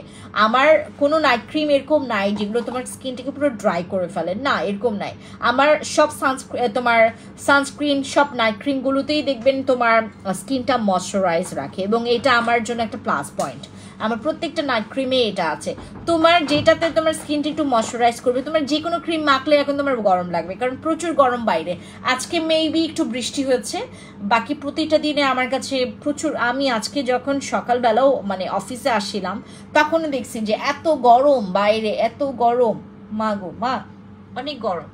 আমার কোনো নাইট ক্রিম এরকম নাই যেগুলো তোমার স্কিনটাকে পুরো ড্রাই করে ফেলে, না এরকম নাই। আমার সব তোমার সানস্ক্রিন, সব নাইট ক্রিমগুলোতেই দেখবেন তোমার স্কিনটা ময়শ্চারাইজ রাখে, এবং এটা আমার জন্য একটা প্লাস পয়েন্ট। আমার প্রত্যেকটা নাইট ক্রিমে এটা আছে। তোমার যেটাতে তোমার স্কিনটা একটু ময়শ্চারাইজ করবে, তোমার যে কোনো ক্রিম মাখলে এখন তোমার গরম লাগবে, কারণ প্রচুর গরম বাইরে। আজকে মেবি একটু বৃষ্টি হয়েছে, বাকি প্রতিটা দিনে আমার কাছে প্রচুর, আমি আজকে যখন সকালবেলাও মানে অফিসে আসছিলাম তখনও দেখছি যে এত গরম বাইরে, এত গরম, মা গো মা, অনেক গরম।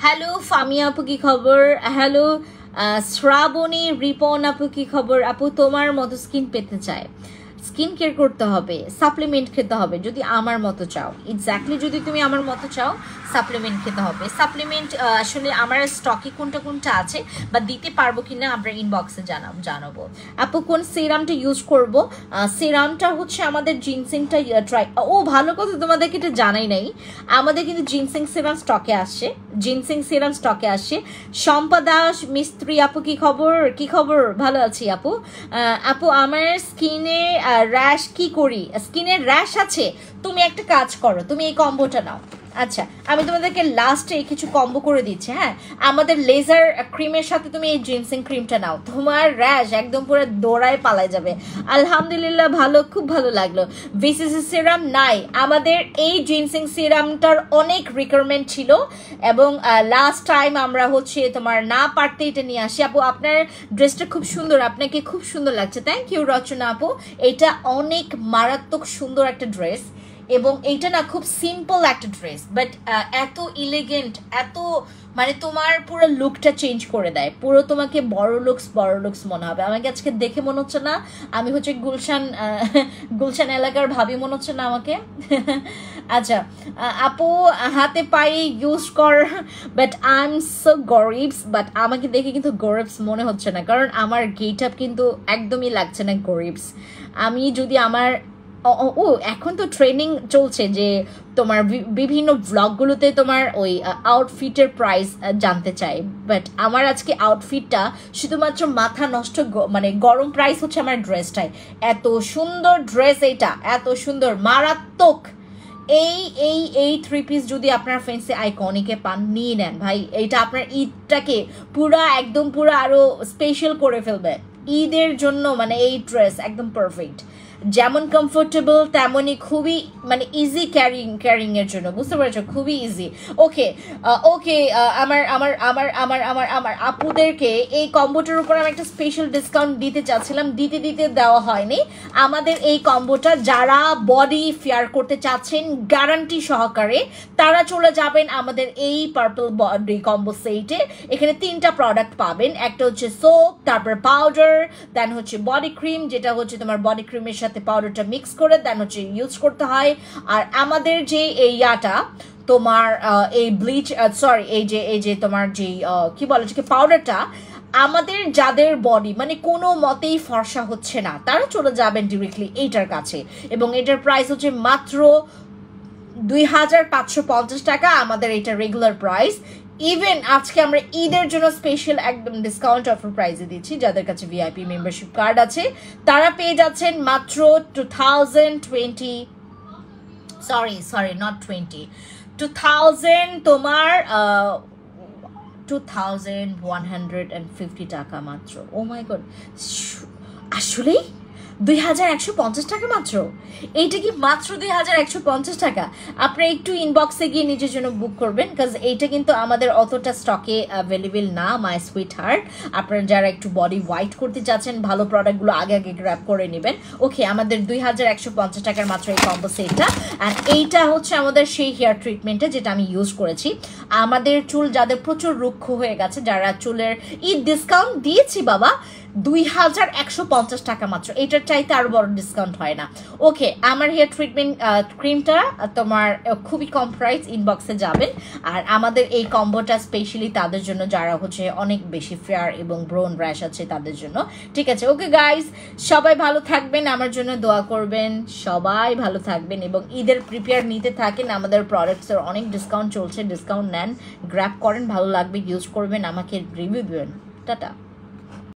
হ্যালো ফামিয়া আপু কি খবর? হ্যালো শ্রাবণী রিপন আপু কি খবর? আপু তোমার মতো স্কিন পেতে চায়, স্কিন কেয়ার করতে হবে, সাপ্লিমেন্ট খেতে হবে, যদি আমার মতো চাও, এক্স্যাক্টলি যদি তুমি আমার মতো চাও সাপ্লিমেন্ট খেতে হবে। সাপ্লিমেন্ট আসলে আমার স্টকে কোনটা কোনটা আছে বা দিতে পারবো কিনা আমরা ইনবক্সে জানাবো। আপু কোন সিরামটা ইউজ করব? সিরামটা হচ্ছে আমাদের জিনসিংটা ট্রাই, ও ভালো কথা, তোমাদেরকে এটা জানাই নাই, আমাদের কিন্তু জিনসিং সিরাম স্টকে আসছে, জিনসিং সিরাম স্টকে আসছে। শম্পা দাস মিস্ত্রি আপু কি খবর? কি খবর? ভালো আছি আপু। আপু আমার স্কিনে র্যাশ কি করি? স্কিনের র্যাশ আছে, তুমি একটা কাজ করো, তুমি এই কম্বোটা নাও। আচ্ছা, আমি তোমাদেরকে লাস্টে কিছু কম্বো করে দিচ্ছি। হ্যাঁ, আমাদের লেজার ক্রিমের সাথে তুমি এই জিনসিং ক্রিমটা নাও, তোমার র্যাশ একদম পুরো দৌড়ায় পালায় যাবে। আলহামদুলিল্লাহ, ভালো, খুব ভালো লাগলো। ভিসিসি সিরাম নাই, আমাদের এই জিনসিং সিরামটার অনেক রিকোয়ারমেন্ট ছিল, এবং লাস্ট টাইম আমরা হচ্ছে তোমার না পারতে এটা নিয়ে আসি। আপু আপনার ড্রেসটা খুব সুন্দর, আপনাকে খুব সুন্দর লাগছে, থ্যাংক ইউ রচনা আপু। এটা অনেক মারাত্মক সুন্দর একটা ড্রেস, এবং এইটা না খুব সিম্পল একটা ড্রেস, বাট এত ইলিগেন্ট, এত মানে তোমার পুরো লুকটা চেঞ্জ করে দেয়, পুরো তোমাকে বড় লুকস মনে হবে। আমাকে আজকে দেখে মনে হচ্ছে না আমি হচ্ছে গুলশান এলাকার ভাবি মনে হচ্ছে না আমাকে। আচ্ছা আপু, হাতে পায়ে ইউজ কর, বাট আই এম সো গরিবস, বাট আমাকে দেখে কিন্তু গরিবস মনে হচ্ছে না, কারণ আমার গেট আপ কিন্তু একদমই লাগছে না গরিবস। আমি যদি আমার এখন তো ট্রেনিং চলছে যে তোমার বিভিন্ন ব্লগগুলোতে তোমার ওই আউটফিটের প্রাইস জানতে চাই, বাট আমার আজকে আউটফিটটা শুধুমাত্র মাথা নষ্ট, মানে গরম প্রাইস হচ্ছে আমার ড্রেসটাই। এত সুন্দর ড্রেস, এইটা এত সুন্দর, মারাত্মক। এই 3 পিস যদি আপনার ফ্যান্সি আইকনিকে পান, নিয়ে নেন ভাই, এইটা আপনার ঈদটাকে একদম পুরা আরো স্পেশাল করে ফেলবে ঈদের জন্য, মানে এই ড্রেস একদম পারফেক্ট। যেমন কমফোর্টেবল তেমনই খুবই মানে ইজি ক্যারিংয়ের জন্য, বুঝতে পেরেছো, খুবই ইজি। ওকে ওকে, আমার আমার আমার আমার আমার আমার আপুদেরকে এই কম্বোটার উপর আমি একটা স্পেশাল ডিসকাউন্ট দিতে চাচ্ছিলাম, দিতে দেওয়া হয়নি। আমাদের এই কম্বোটা যারা বডি ফেয়ার করতে চাচ্ছেন গ্যারান্টি সহকারে তারা চলে যাবেন আমাদের এই পার্পল বডি কম্বো সেটে। এখানে 3টা প্রোডাক্ট পাবেন, একটা হচ্ছে সোপ, তারপর পাউডার, দেন হচ্ছে বডি ক্রিম, যেটা হচ্ছে তোমার বডি ক্রিমের সাথে পাউডারটা মিক্স করে দেন হচ্ছে ইউজ করতে হয়। আর আমাদের যে এই ইয়াটা তোমার এই ব্লিচ সরি এই যে তোমার যে কি বলে পাউডারটা, আমাদের যাদের বডি মানে কোনো মতেই ফর্সা হচ্ছে না তারা চলে যাবেন ডিরেক্টলি এইটার কাছে, এবং এটার প্রাইস হচ্ছে মাত্র 2550 টাকা, আমাদের এটা রেগুলার প্রাইস। ইভেন আজকে আমরা ঈদের জন্য স্পেশাল একদম ডিসকাউন্ট অফার প্রাইসে দিচ্ছি, যাদের কাছে ভিআইপি মেম্বারশিপ কার্ড আছে তারা পেয়ে যাচ্ছেন মাত্র 2000 তোমার 2150 টাকা মাত্র। ও মাই গড, আসলেই 2150 টাকা মাত্র? এইটা কি মাত্র 2150 টাকা? আপনারা একটু ইনবক্সে গিয়ে নিজের জন্য বুক করবেন, কাজ এইটা কিন্তু আমাদের অতটা স্টকে অ্যাভেলেবেল না মাই সুইট হার্ট। আপনারা যারা একটু বডি হোয়াইট করতে চাচ্ছেন ভালো প্রোডাক্টগুলো আগে গ্র্যাব করে নেবেন। ওকে, আমাদের 2150 টাকার মাত্র এই কম্বো সেটটা। অ্যান্ড এইটা হচ্ছে আমাদের সেই হেয়ার ট্রিটমেন্টে যেটা আমি ইউজ করেছি। আমাদের চুল যাদের প্রচুর রুক্ষ হয়ে গেছে, যারা চুলের ডিসকাউন্ট দিয়েছি বাবা 2150 টাকা মাত্র, এটার চাইতে আরো বড় ডিসকাউন্ট হয় না। ওকে, আমার হেয়ার ট্রিটমেন্ট ক্রিমটা তোমার খুবই কম প্রাইস, ইনবক্সে যাবেন। আর আমাদের এই কম্বোটা স্পেশালি তাদের জন্য যারা হচ্ছে অনেক বেশি ফেয়ার এবং ব্রোন র্যাশ আছে তাদের জন্য, ঠিক আছে? ওকে গাইজ, সবাই ভালো থাকবেন, আমার জন্য দোয়া করবেন, সবাই ভালো থাকবেন এবং ঈদের প্রিপেয়ার নিতে থাকেন। আমাদের প্রোডাক্টসের অনেক ডিসকাউন্ট চলছে, ডিসকাউন্ট নেন, গ্র্যাব করেন, ভালো লাগবে, ইউজ করবেন, আমাকে রিভিউ দেবেন। টাটা।